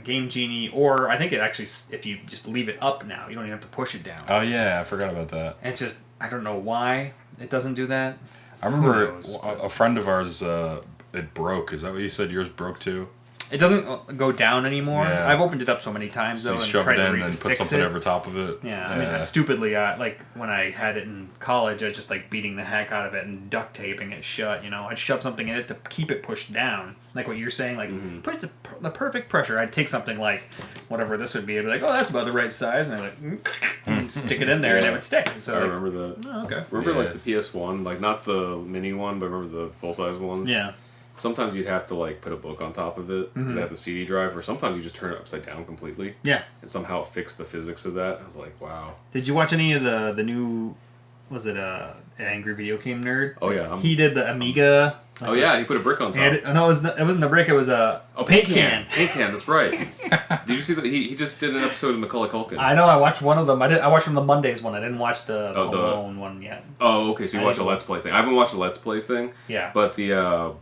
Game Genie, or I think it actually, if you just leave it up now, you don't even have to push it down. Oh yeah, I forgot about that. And it's just, I don't know why it doesn't do that. I remember a friend of ours, it broke. Is that what you said? Yours broke too? It doesn't go down anymore. Yeah. I've opened it up so many times, So though, you and shove tried it to in and put something over top of it. Yeah, I mean, stupidly, like, when I had it in college, I was just, like, beating the heck out of it and duct taping it shut, you know? I'd shove something in it to keep it pushed down. Like what you're saying, like, put the perfect pressure. I'd take something like, whatever this would be, I'd be like, oh, that's about the right size, and I'd like, and stick it in there, and it would stay. So I like, remember that. oh, okay. Remember like the PS1, like not the mini one, but remember the full size ones? Yeah. Sometimes you'd have to like put a book on top of it because it had the CD drive, or sometimes you just turn it upside down completely. Yeah. And somehow it fixed the physics of that. I was like, wow. Did you watch any of the new, was it Angry Video Game Nerd? Oh yeah. He did the Amiga. Oh yeah, he put a brick on top. No, it wasn't a brick. It was a paint can. Paint can. That's right. Did you see that he just did an episode of Macaulay Culkin? I know. I watched one of them. I watched from the Mondays one. I didn't watch the Home Alone one yet. Oh, okay. So you watched a Let's Play thing. I haven't watched a Let's Play thing. Yeah. But the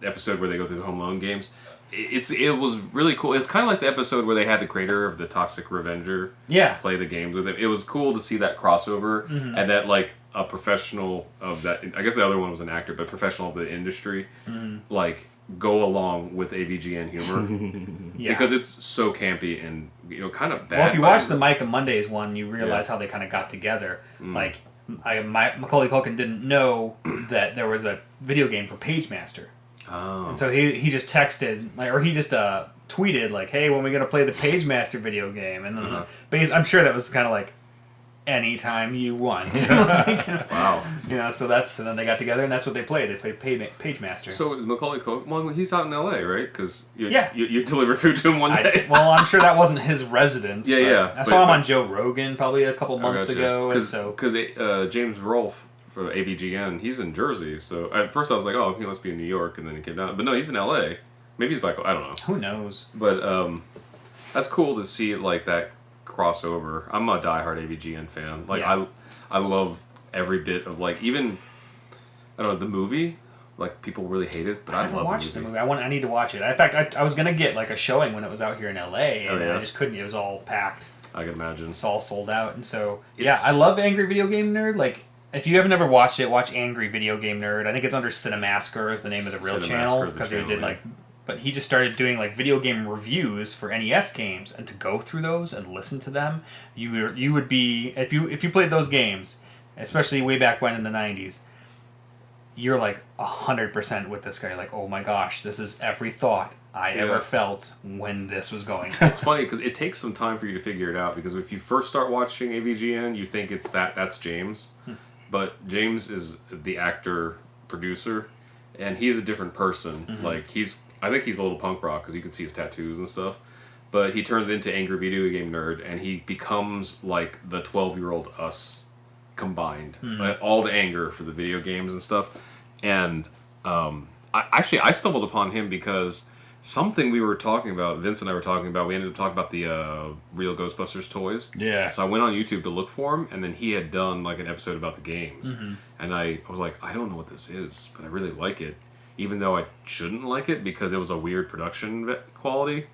episode where they go through the Home Alone games, it was really cool. It's kind of like the episode where they had the creator of the Toxic Avenger play the games with him. It was cool to see that crossover and that like a professional of that. I guess the other one was an actor, but professional of the industry, like go along with AVGN humor because it's so campy and kind of bad. Well, if you watch the Mike and Mondays one, you realize how they kind of got together. Like Macaulay Culkin didn't know that there was a video game for PageMaster. Oh. And so he just texted, or he just tweeted, like, hey, when are we going to play the PageMaster video game? And then I'm sure that was kind of like, anytime you want. Wow. So then they got together and that's what they played. They played PageMaster. So is Macaulay Culkin, well, he's out in LA, right? Because you delivered food to him one day. Well, I'm sure that wasn't his residence. Yeah. I saw him on Joe Rogan probably a couple months ago. Because James Rolfe, for AVGN, he's in Jersey, so at first I was like, oh, he must be in New York, and then he came down. But no, he's in LA. Maybe he's back. I don't know. Who knows? But that's cool to see like that crossover. I'm a diehard AVGN fan. Like I love every bit of like even I don't know the movie. Like people really hate it, but I love watched the movie. I need to watch it. In fact, I was gonna get like a showing when it was out here in LA, and I just couldn't. It was all packed. I can imagine. It's all sold out, and so I love Angry Video Game Nerd. Like. If you have never watched it, watch Angry Video Game Nerd. I think it's under Cinemasker is the name of the real channel because he did but he just started doing like video game reviews for NES games, and to go through those and listen to them, you would be if you played those games, especially way back when in the 90s, you're like 100% with this guy. Like, oh my gosh, this is every thought I ever felt when this was going on. It's funny because it takes some time for you to figure it out because if you first start watching AVGN, you think it's that's James. But James is the actor, producer, and he's a different person. Like I think he's a little punk rock because you can see his tattoos and stuff. But he turns into Angry Video Game Nerd, and he becomes like the 12-year-old us combined. Like, all the anger for the video games and stuff. And I stumbled upon him because something we were talking about, Vince and I were talking about, we ended up talking about the real Ghostbusters toys. Yeah. So I went on YouTube to look for him, and then he had done like an episode about the games. And I was like, I don't know what this is, but I really like it. Even though I shouldn't like it because it was a weird production quality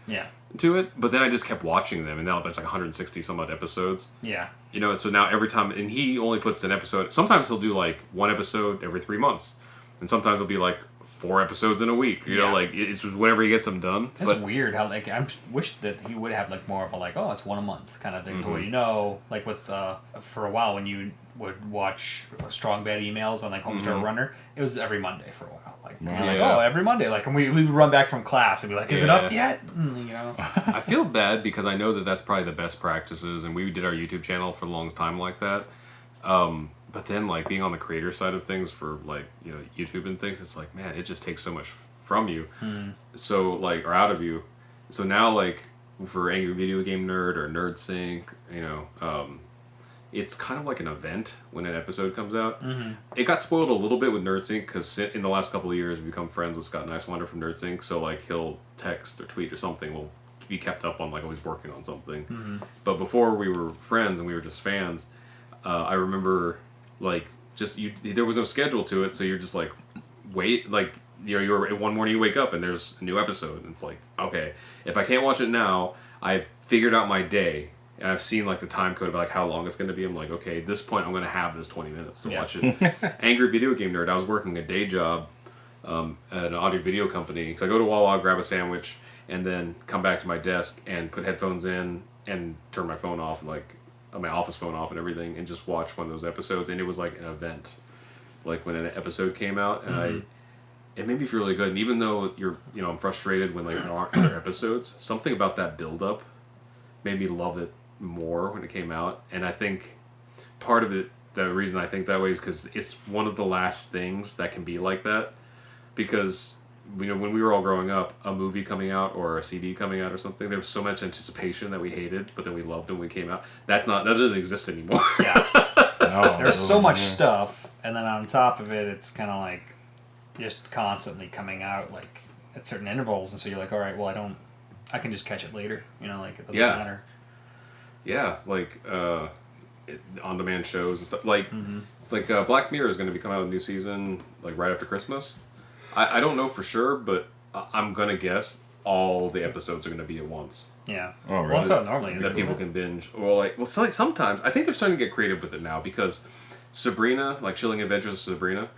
to it. But then I just kept watching them, and now there's like 160 some odd episodes. Yeah. So now every time, and he only puts an episode, sometimes he'll do like one episode every 3 months. And sometimes it'll be like 4 episodes in a week. You know, like it's whenever he gets them done. That's weird. How like I wish that he would have like more of a like it's one a month kind of thing. To where like with for a while when you would watch Strong Bad Emails on like Homestar Runner, it was every Monday for a while. Like every Monday. Like and we would run back from class and be like, is it up yet? I feel bad because I know that that's probably the best practices, and we did our YouTube channel for a long time like that. But then, like, being on the creator side of things for, like, YouTube and things, it's like, man, it just takes so much from you. So like, or out of you. So now like for Angry Video Game Nerd or Nerd Sync, it's kind of like an event when an episode comes out. It got spoiled a little bit with Nerd Sync because in the last couple of years we've become friends with Scott Nicewander from Nerd Sync. So like he'll text or tweet or something. We'll be kept up on like always working on something. But before we were friends and we were just fans, I remember like there was no schedule to it, so you're just like wait, like you're one morning you wake up and there's a new episode and it's like, okay, if I can't watch it now, I've figured out my day and I've seen like the time code of like how long it's going to be. I'm like, okay, at this point I'm going to have this 20 minutes to watch it. Angry Video Game Nerd, I was working a day job at an audio video company, so I go to Wawa, grab a sandwich, and then come back to my desk and put headphones in and turn my phone off, like my office phone off and everything, and just watch one of those episodes. And it was like an event, like when an episode came out, and it made me feel really good. And even though I'm frustrated when like there aren't other episodes, something about that build up made me love it more when it came out. And I think part of it, the reason I think that way is because it's one of the last things that can be like that. Because when we were all growing up, a movie coming out or a CD coming out or something, there was so much anticipation that we hated, but then we loved it when we came out. That doesn't exist anymore. No, there's so much stuff, and then on top of it, it's kind of like just constantly coming out like at certain intervals, and so you're like, all right, well, I can just catch it later. Like it doesn't matter. Yeah, like on-demand shows and stuff. Like Black Mirror is going to be coming out with a new season like right after Christmas. I don't know for sure, but I'm going to guess all the episodes are going to be at once. Yeah. Oh, really? Well, that's how it normally is. That people can binge. Or sometimes, I think they're starting to get creative with it now because Sabrina, like Chilling Adventures of Sabrina,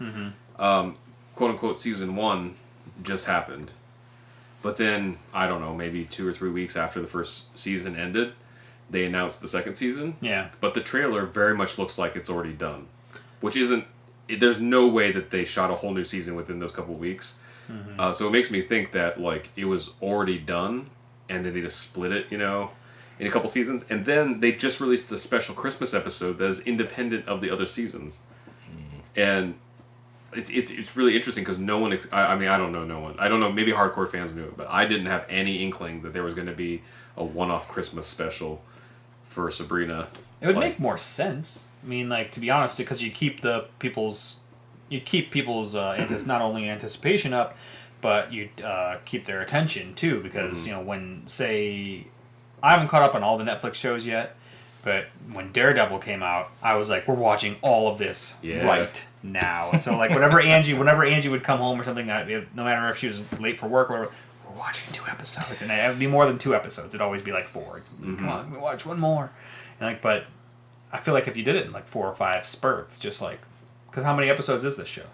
quote unquote season 1 just happened. But then, I don't know, maybe 2 or 3 weeks after the first season ended, they announced the second season. Yeah. But the trailer very much looks like it's already done. Which isn't... There's no way that they shot a whole new season within those couple of weeks. So it makes me think that like it was already done, and then they just split it, in a couple seasons, and then they just released a special Christmas episode that is independent of the other seasons, and it's really interesting because no one. I mean, I don't know no one. I don't know. Maybe hardcore fans knew it, but I didn't have any inkling that there was going to be a one-off Christmas special for Sabrina. It would make more sense. I mean, like, to be honest, because you keep people's not only anticipation up, but you keep their attention too. Because when say I haven't caught up on all the Netflix shows yet, but when Daredevil came out, I was like, we're watching all of this right now. And so like whenever Angie would come home or something, no matter if she was late for work or whatever, we're watching 2 episodes, and it would be more than 2 episodes. It'd always be like 4. Come on, we watch one more, and like but. I feel like if you did it in like 4 or 5 spurts, just like, because how many episodes is this show?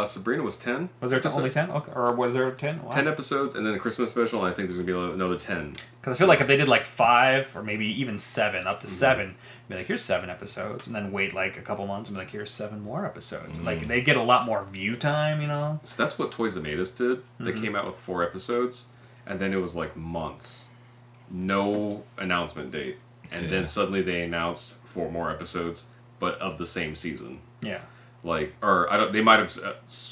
Sabrina was 10. Was there only 10? Okay. Or was there 10? Wow. 10 episodes, and then a Christmas special, and I think there's going to be another 10. Because I feel like if they did like 5, or maybe even 7, up to 7, be like, here's 7 episodes, and then wait like a couple months and be like, here's 7 more episodes. Like, they get a lot more view time, So that's what Toys That Made Us did. They came out with 4 episodes, and then it was like months. No announcement date. And then suddenly they announced 4 more episodes, but of the same season. Yeah. Like, or they might have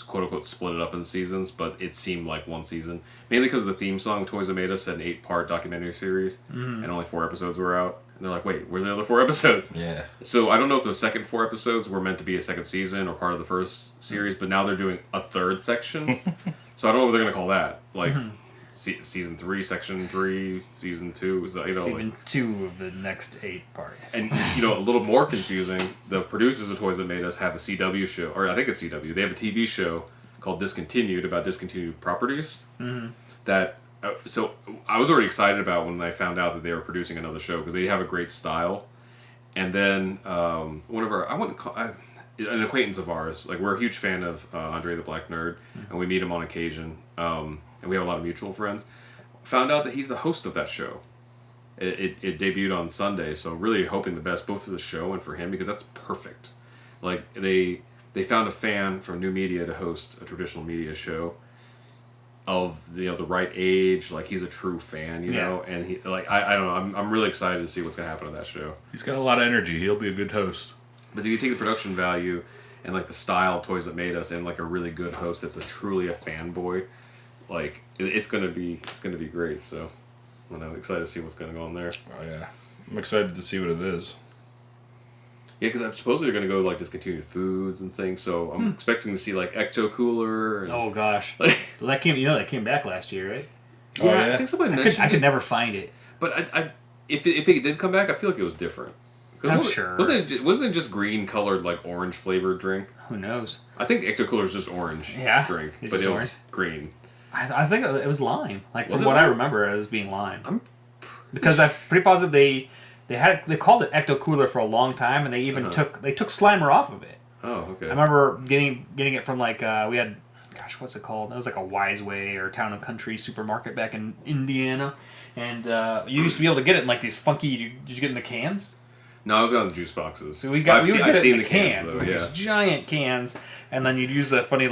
quote unquote split it up in seasons, but it seemed like one season. Mainly because the theme song Toys That Made Us had an 8-part documentary series, and only 4 episodes were out. And they're like, wait, where's the other 4 episodes? Yeah. So I don't know if the second 4 episodes were meant to be a second season or part of the first series, but now they're doing a 3rd section. So I don't know what they're gonna call that. Like. Season 3, Section 3, Season 2. So, Season 2 of the next 8 parts. And, a little more confusing, the producers of Toys That Made Us have a CW show, or I think it's CW. They have a TV show called Discontinued about discontinued properties. That, so I was already excited about when I found out that they were producing another show because they have a great style. And then one of our, an acquaintance of ours, like we're a huge fan of Andre the Black Nerd, and we meet him on occasion. And we have a lot of mutual friends, found out that he's the host of that show. It debuted on Sunday, so really hoping the best both for the show and for him, because that's perfect. Like, they found a fan from new media to host a traditional media show of the right age. Like, he's a true fan, know, and he, like, I don't know, I'm really excited to see what's going to happen on that show. He's got a lot of energy. He'll be a good host. But if you take the production value and, like, the style of Toys That Made Us and, like, a really good host that's truly a fanboy, like it's gonna be great. So I'm excited to see what's gonna go on there. Oh yeah, I'm excited to see what it is. Yeah, because I'm supposedly they're gonna go like discontinued foods and things. So I'm expecting to see like Ecto Cooler. And, Oh gosh, like, well, that came back last year, right? Oh, yeah. I think somebody mentioned. I could never find it. But if it did come back, I feel like it was different. I'm sure. Wasn't it just green colored like orange flavored drink? Who knows? I think Ecto Cooler is just orange drink, it's but just it was orange. green. I think it was lime. Like Was from it what I lime? remember, it was being lime. Because I'm pretty positive they called it Ecto Cooler for a long time, and they even took Slimer off of it. Oh, okay. I remember getting it from like we had, gosh, what's it called? It was like a Wise Way or Town and Country supermarket back in Indiana, and you used to be able to get it in like these funky. Did you get it in the cans? No, I was on the juice boxes. So I've seen the cans. though, Like yeah. these giant cans, and then you'd use the funny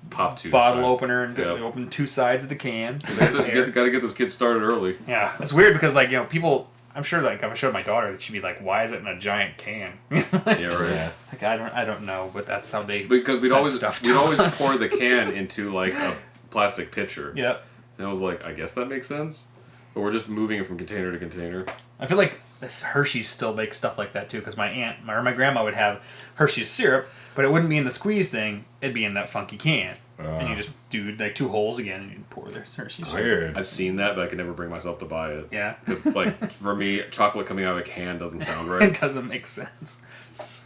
Pop two bottle sides. opener and Yep. open two sides of the can. So there's air. Gotta get those kids started early. Yeah, it's weird because people. I'm sure like if I showed my daughter that she'd be like, "Why is it in a giant can?" Yeah, right. Yeah. Like I don't know, but that's how they. Because we'd send always stuff to pour us. the can into like a plastic pitcher. Yep. And I was like, I guess that makes sense. But we're just moving it from container to container. I feel like this Hershey's still makes stuff like that too, because my grandma would have Hershey's syrup, but it wouldn't be in the squeeze thing. It'd be in that funky can, and you just do like 2 holes again, and you pour the Hershey's syrup. Weird. I've seen that, but I could never bring myself to buy it. Yeah, Because like for me, chocolate coming out of a can doesn't sound right. it doesn't make sense.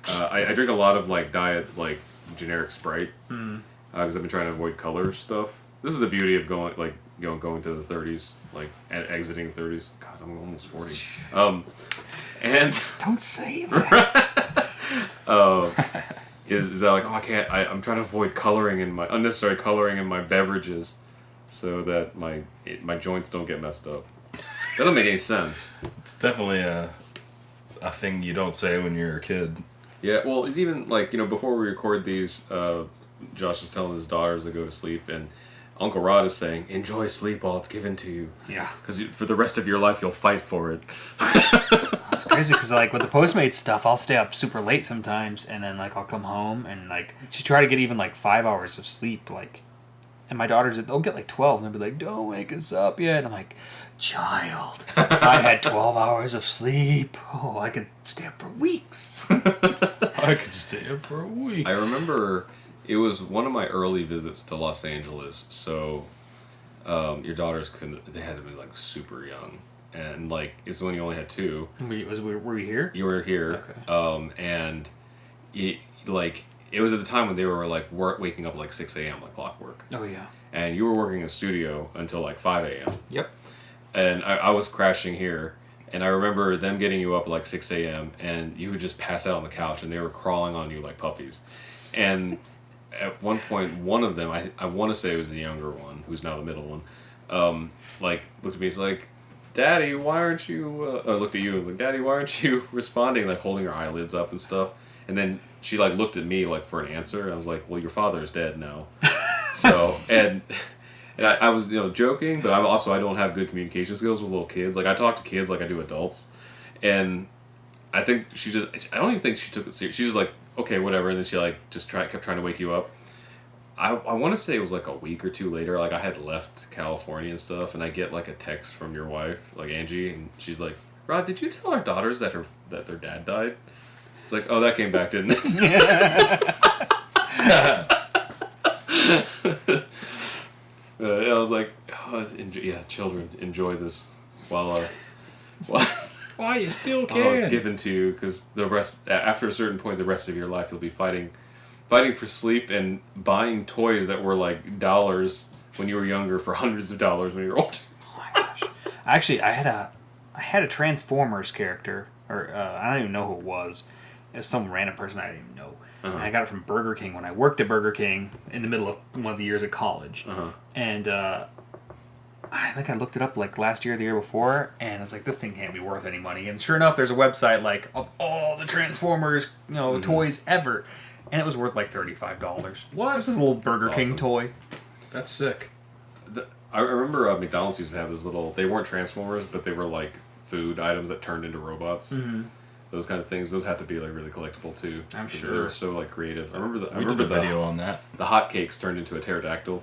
I drink a lot of like diet like generic Sprite because I've been trying to avoid color stuff. This is the beauty of going to the 30s, like exiting the 30s. God, I'm almost 40. And Don't say that. is that like, oh, I'm trying to avoid unnecessary coloring in my beverages, so that my joints don't get messed up. That doesn't make any sense. It's definitely a thing you don't say when you're a kid. Yeah, well, it's even like, before we record these, Josh is telling his daughters to go to sleep, and Uncle Rod is saying, enjoy sleep while it's given to you. Yeah. Because for the rest of your life, you'll fight for it. It's crazy because like with the Postmates stuff, I'll stay up super late sometimes, and then like I'll come home and like to try to get even like 5 hours of sleep, like. And my daughters, they'll get like 12, and they'll be like, "Don't wake us up yet." And I'm like, "Child, if I had 12 hours of sleep, I could stay up for weeks." I could stay up for a week. I remember it was one of my early visits to Los Angeles, so your daughters they had to be like super young. And like, it's when you only had 2. Were we here? You were here. Okay. And it was at the time when they were like waking up like 6 a.m. like clockwork. Oh yeah. And you were working in a studio until like 5 a.m. Yep. And I was crashing here, and I remember them getting you up at like 6 a.m. and you would just pass out on the couch, and they were crawling on you like puppies. And at one point, one of them, I want to say it was the younger one, who's now the middle one, like looked at me, he's like, "Daddy, why aren't you?" I looked at you and was like, "Daddy, why aren't you responding?" Like holding her eyelids up and stuff. And then she like looked at me like for an answer, and I was like, "Well, your father is dead now." So and I was joking, but I don't have good communication skills with little kids. Like I talk to kids like I do adults, and I think I don't even think she took it serious. She's just like, "Okay, whatever," and then she like just kept trying to wake you up. I want to say it was like a week or 2 later, like I had left California and stuff, and I get like a text from your wife, like Angie, and she's like, "Rod, did you tell our daughters that their dad died?" It's like, "Oh, that came back, didn't it?" I was like, "Oh, children, enjoy this while Why you still can? it's given to you, because the rest, after a certain point, the rest of your life, you'll be fighting for sleep and buying toys that were like dollars when you were younger for hundreds of dollars when you were older." Oh my gosh. Actually, I had a Transformers character, or I don't even know who it was. It was some random person I didn't even know. And I got it from Burger King when I worked at Burger King in the middle of one of the years of college. And I think I looked it up like last year or the year before, and I was like, this thing can't be worth any money. And sure enough, there's a website like of all the Transformers, toys ever, and it was worth like $35. What? This is a little Burger That's King awesome. toy. That's sick. I remember McDonald's used to have those little. They weren't Transformers, but they were like food items that turned into robots. Those kind of things. Those had to be like really collectible too. I'm They sure. were so like creative. I We remember did a video on that. the hotcakes turned into a pterodactyl.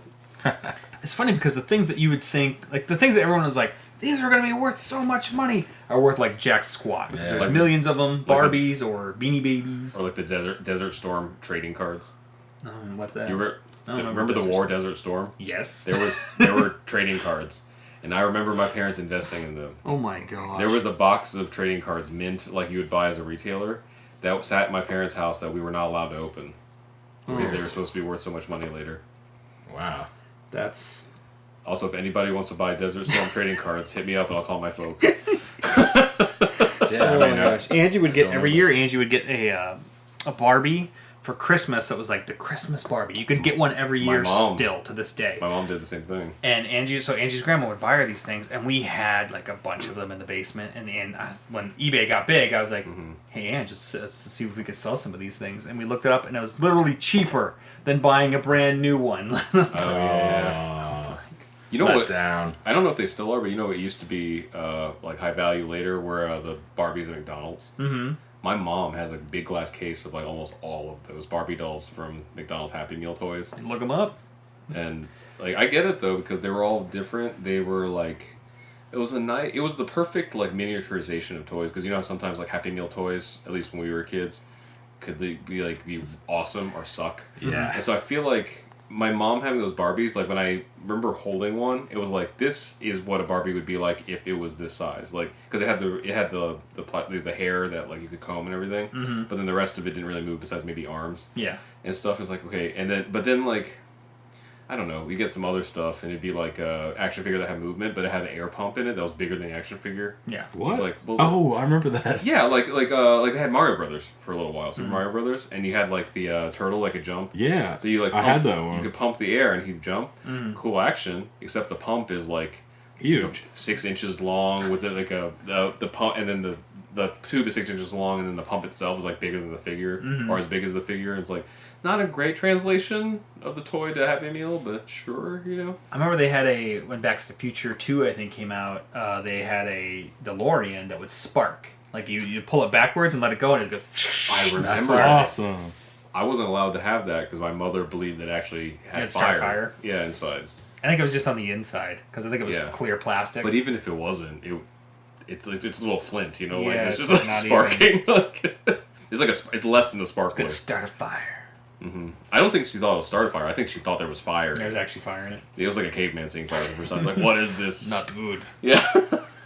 it's funny because the things that you would think, like the things that everyone was like, these are going to be worth so much money, are worth like jack squat. Because there's like millions of them, Barbies or Beanie Babies. Or like the Desert Storm trading cards. What's that? You remember the War Desert Storm? Yes. There were trading cards. And I remember my parents investing in them. Oh my gosh. There was a box of trading cards mint like you would buy as a retailer that sat at my parents' house that we were not allowed to open. Because they were supposed to be worth so much money later. Wow. That's... Also, if anybody wants to buy Desert Storm trading cards, hit me up and I'll call my folks. Yeah, Oh my gosh. Angie would get, every year, Angie would get a Barbie for Christmas that was like the Christmas Barbie. You could get one every year still to this day. My mom did the same thing. And Angie's grandma would buy her these things, and we had like a bunch of them in the basement. And when eBay got big, I was like, hey, Ange, let's see if we could sell some of these things. And we looked it up, and it was literally cheaper than buying a brand new one. Oh, yeah. You know what? Down. I don't know if they still are, but you know it used to be like high value later were the Barbies at McDonald's. Mm-hmm. My mom has a big glass case of like almost all of those Barbie dolls from McDonald's Happy Meal toys. Look them up. And like I get it though because they were all different. They were like it was the perfect like miniaturization of toys because you know how sometimes like Happy Meal toys, at least when we were kids, could they be awesome or suck. Yeah. And so I feel like my mom having those Barbies, like when I remember holding one, it was like this is what a Barbie would be like if it was this size, like because it had the hair that like you could comb and everything, but then the rest of it didn't really move besides maybe arms, and stuff. It's like okay, and then like I don't know, we get some other stuff and it'd be like a action figure that had movement, but it had an air pump in it that was bigger than the action figure. Yeah. What? It was like, well, oh, I remember that. Yeah, like they had Mario Brothers for a little while, Super Mario Brothers, and you had like the turtle that could jump. Yeah. So you like I had that one. You could pump the air and he'd jump. Cool action, except the pump is like huge, 6 inches long with it like the pump, and then the tube is 6 inches long, and then the pump itself is like bigger than the figure or as big as the figure. It's like not a great translation of the toy to Happy Meal, but sure, you know. I remember they had when Back to the Future 2, I think, came out, they had a DeLorean that would spark. Like, you pull it backwards and let it go, and it goes... I remember That's that. awesome. I wasn't allowed to have that because my mother believed it actually had fire. Yeah, inside. I think it was just on the inside, because I think it was clear plastic. But even if it wasn't, it's a little flint, you know? Yeah, like, it's just like sparking. It's less than the spark. It's going to start a fire. Mm-hmm. I don't think she thought it was start a fire. I think she thought there was fire. There was actually fire in it. It was like a caveman seeing fire for something. Like, what is this? Not good. Yeah.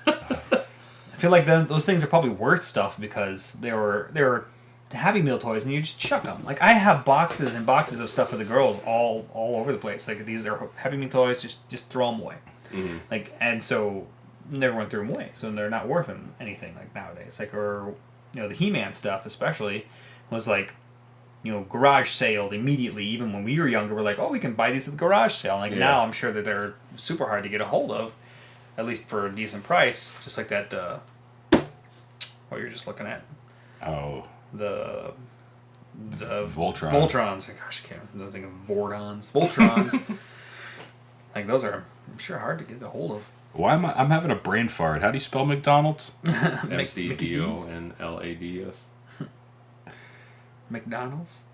I feel like those things are probably worth stuff because they were Happy Meal toys, and you just chuck them. Like I have boxes and boxes of stuff for the girls all over the place. Like these are Happy Meal toys, just throw them away. Mm-hmm. Like and so everyone threw them away, so they're not worth anything like nowadays. Like or the He-Man stuff especially was like. Garage saled immediately. Even when we were younger, we're like, oh, we can buy these at the garage sale. Like now, I'm sure that they're super hard to get a hold of, at least for a decent price. Just like that. What you're just looking at. Oh. The Voltron. Voltrons. Gosh, I can't remember the thing of Vordons. Voltrons. Like those are, I'm sure, hard to get a hold of. Why am I'm having a brain fart? How do you spell McDonald's? McDonalds. McDonald's.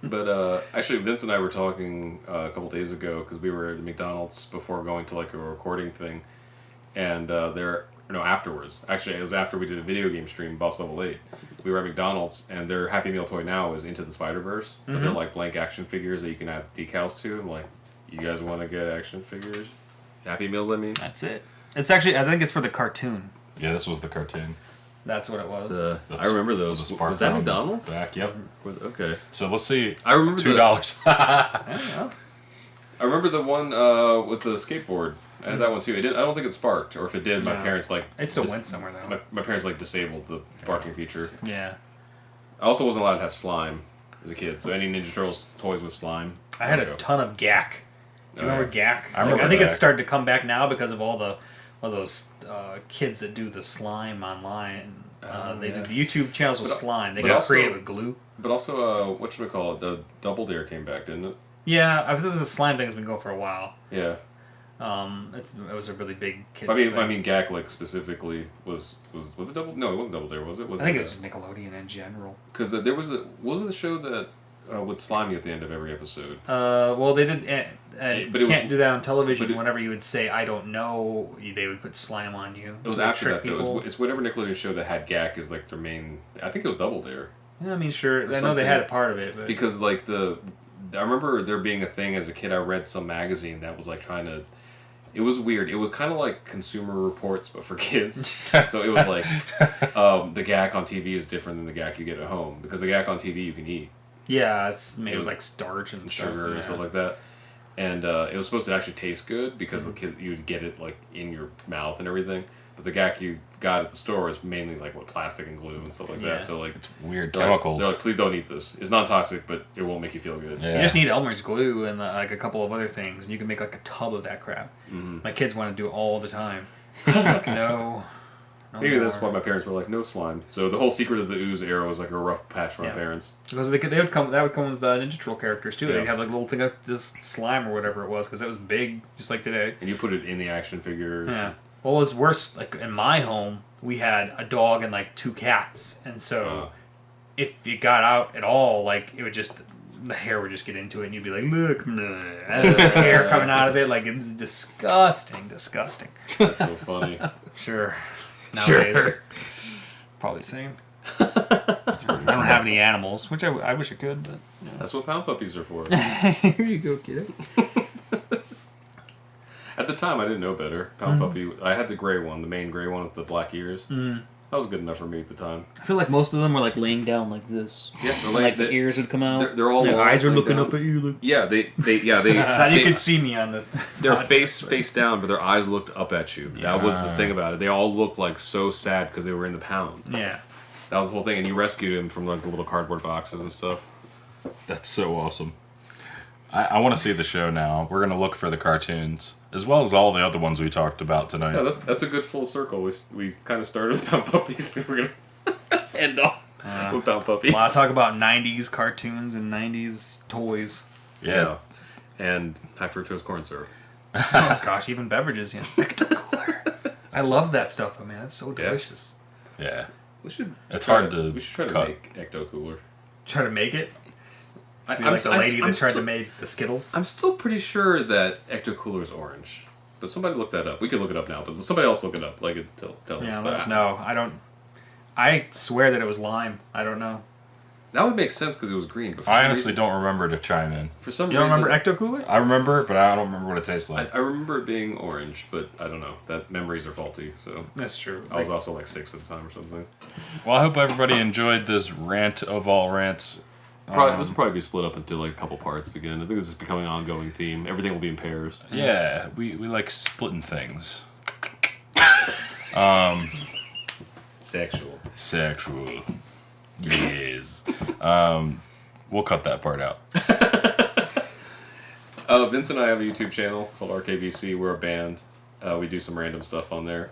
But actually, Vince and I were talking a couple days ago because we were at McDonald's before going to like a recording thing, and afterwards. Actually, it was after we did a video game stream, Boss Level 8. We were at McDonald's, and their Happy Meal toy now is Into the Spider-Verse, but they're like blank action figures that you can add decals to. I'm like, you guys want to get action figures? Happy Meals, I mean. That's it. It's actually, I think it's for the cartoon. Yeah, this was the cartoon. That's what it was. I remember those. Was that McDonald's? Back, yep. Okay. So let's see. I remember $2. I don't know. I remember the one with the skateboard. I had that one too. I don't think it sparked, or if it did, my parents it still went somewhere though. My parents disabled the sparking feature. Yeah. I also wasn't allowed to have slime as a kid, so any Ninja Turtles toys with slime. I had a ton of Gak. Do you remember Gak? I remember. I think it's started to come back now because of all those kids that do the slime online. They do the YouTube channels with slime. They got creative with glue. But also, whatchamacallit, the Double Dare came back, didn't it? Yeah, I think the slime thing has been going for a while. Yeah. It was a really big kids thing. thing. I mean, Gaklick specifically was it Double? No, it wasn't Double Dare, was it? I think it was just Nickelodeon in general. Because was it the show that with Slimy at the end of every episode. Well, they did. But you can't do that on television. it, whenever you would say "I don't know," they would put slime on you. It was after that though. It's whatever Nickelodeon show that had Gak as like their main. I think it was Double Dare. Yeah, I mean, sure. I know they had a part of it, but because like I remember there being a thing as a kid. I read some magazine that was like trying to. It was weird. It was kind of like Consumer Reports, but for kids. So it was like the Gak on TV is different than the Gak you get at home because the Gak on TV you can eat. Yeah, it's made with like starch and sugar and stuff like that. And it was supposed to actually taste good because the kids you'd get it like in your mouth and everything. But the Gak you got at the store is mainly like plastic and glue and stuff like that. So like it's weird chemicals. They're like, please don't eat this. It's not toxic, but it won't make you feel good. Yeah. You just need Elmer's glue and like a couple of other things, and you can make like a tub of that crap. Mm-hmm. My kids want to do it all the time. Like, no. Maybe that's why my parents were like, no slime. So the whole Secret of the Ooze era was like a rough patch for my parents. Because they would come. That would come with Ninja Turtle characters too. Yeah. They'd have like a little thing of this slime or whatever it was, because it was big, just like today. And you put it in the action figures. Yeah. Well, it was worse. Like in my home, we had a dog and like 2 cats, and so if it got out at all, like it would just the hair would just get into it, and you'd be like, look, and there's hair coming out of it, like it's disgusting. That's so funny. Sure. Nowadays, probably the same. I don't have any animals, which I wish I could, but that's what pound puppies are for. Here you go, kiddos. At the time, I didn't know better. Pound puppy. I had the gray one, the main gray one with the black ears. That was good enough for me at the time. I feel like most of them were like laying down like this. Yeah, like the ears would come out. They're all their eyes are looking up at you. Like, yeah, they you could see me on the. Their face down, but their eyes looked up at you. Yeah. That was the thing about it. They all looked like so sad because they were in the pound. Yeah, that was the whole thing, and you rescued him from like the little cardboard boxes and stuff. That's so awesome. I want to see the show now. We're gonna look for the cartoons as well as all the other ones we talked about tonight. Yeah, that's a good full circle. We kind of started with Pound Puppies, and we're gonna end off with Pound Puppies. Well, I talk about '90s cartoons and '90s toys. Yeah, and high fructose corn syrup. Oh gosh, even beverages. Yeah, cooler. I love that stuff though, man. That's so delicious. Yeah, we should. It's hard to. We should try to make Ecto Cooler. Try to make it. I'm like the lady that tried to make the Skittles. I'm still pretty sure that Ecto Cooler is orange, but somebody look that up. We could look it up now, but somebody else look it up. Like, tell us. Yeah, let us know. I don't. I swear that it was lime. I don't know. That would make sense because it was green. But I honestly don't remember to chime in. For some reason, you don't remember Ecto Cooler? I remember it, but I don't remember what it tastes like. I remember it being orange, but I don't know. That memories are faulty. So that's true. I was also like 6 at the time or something. Well, I hope everybody enjoyed this rant of all rants. This will probably be split up into like a couple parts again. I think this is becoming an ongoing theme. Everything will be in pairs. Yeah, we like splitting things. Sexual. Yes. We'll cut that part out. Vince and I have a YouTube channel called RKVC. We're a band. We do some random stuff on there.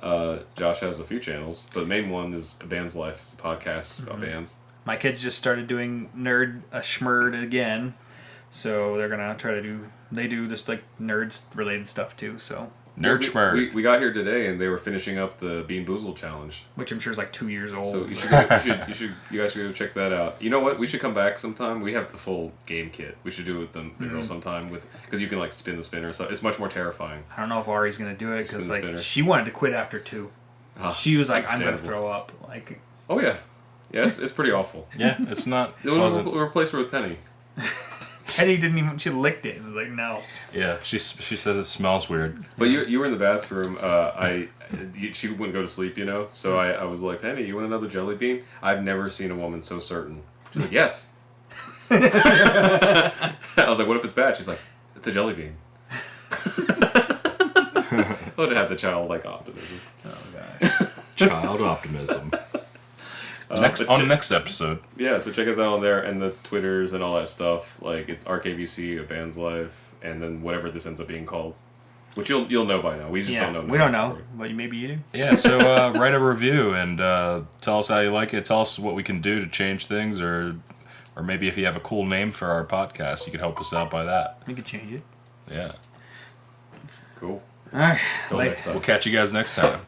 Josh has a few channels, but the main one is A Band's Life. It's a podcast about bands. My kids just started doing Schmurd again, so they're gonna try to do. They do just like nerds related stuff too. So Schmurd. We got here today and they were finishing up the Bean Boozled challenge, which I'm sure is like 2 years old. So you guys should go check that out. You know what? We should come back sometime. We have the full game kit. We should do it with the girls sometime because you can like spin the spinner. So it's much more terrifying. I don't know if Ari's gonna do it because like she wanted to quit after 2. She was like, I'm gonna throw up. Like, oh yeah. Yeah, it's pretty awful. Yeah, it's not. We'll replace her with Penny. Penny didn't even. She licked it. It was like no. Yeah, she says it smells weird. But you were in the bathroom. She wouldn't go to sleep, you know. So I was like, Penny, you want another jelly bean? I've never seen a woman so certain. She's like, yes. I was like, what if it's bad? She's like, it's a jelly bean. Let it have the childlike optimism. Oh gosh. Child optimism. On the next episode. Yeah, so check us out on there and the Twitters and all that stuff. Like it's RKVC, A Band's Life, and then whatever this ends up being called, which you'll know by now. We just don't know. We don't know, but maybe you do. Yeah, so write a review and tell us how you like it. Tell us what we can do to change things, or maybe if you have a cool name for our podcast, you could help us out by that. We could change it. Yeah. Cool. All right. Until next time. We'll catch you guys next time.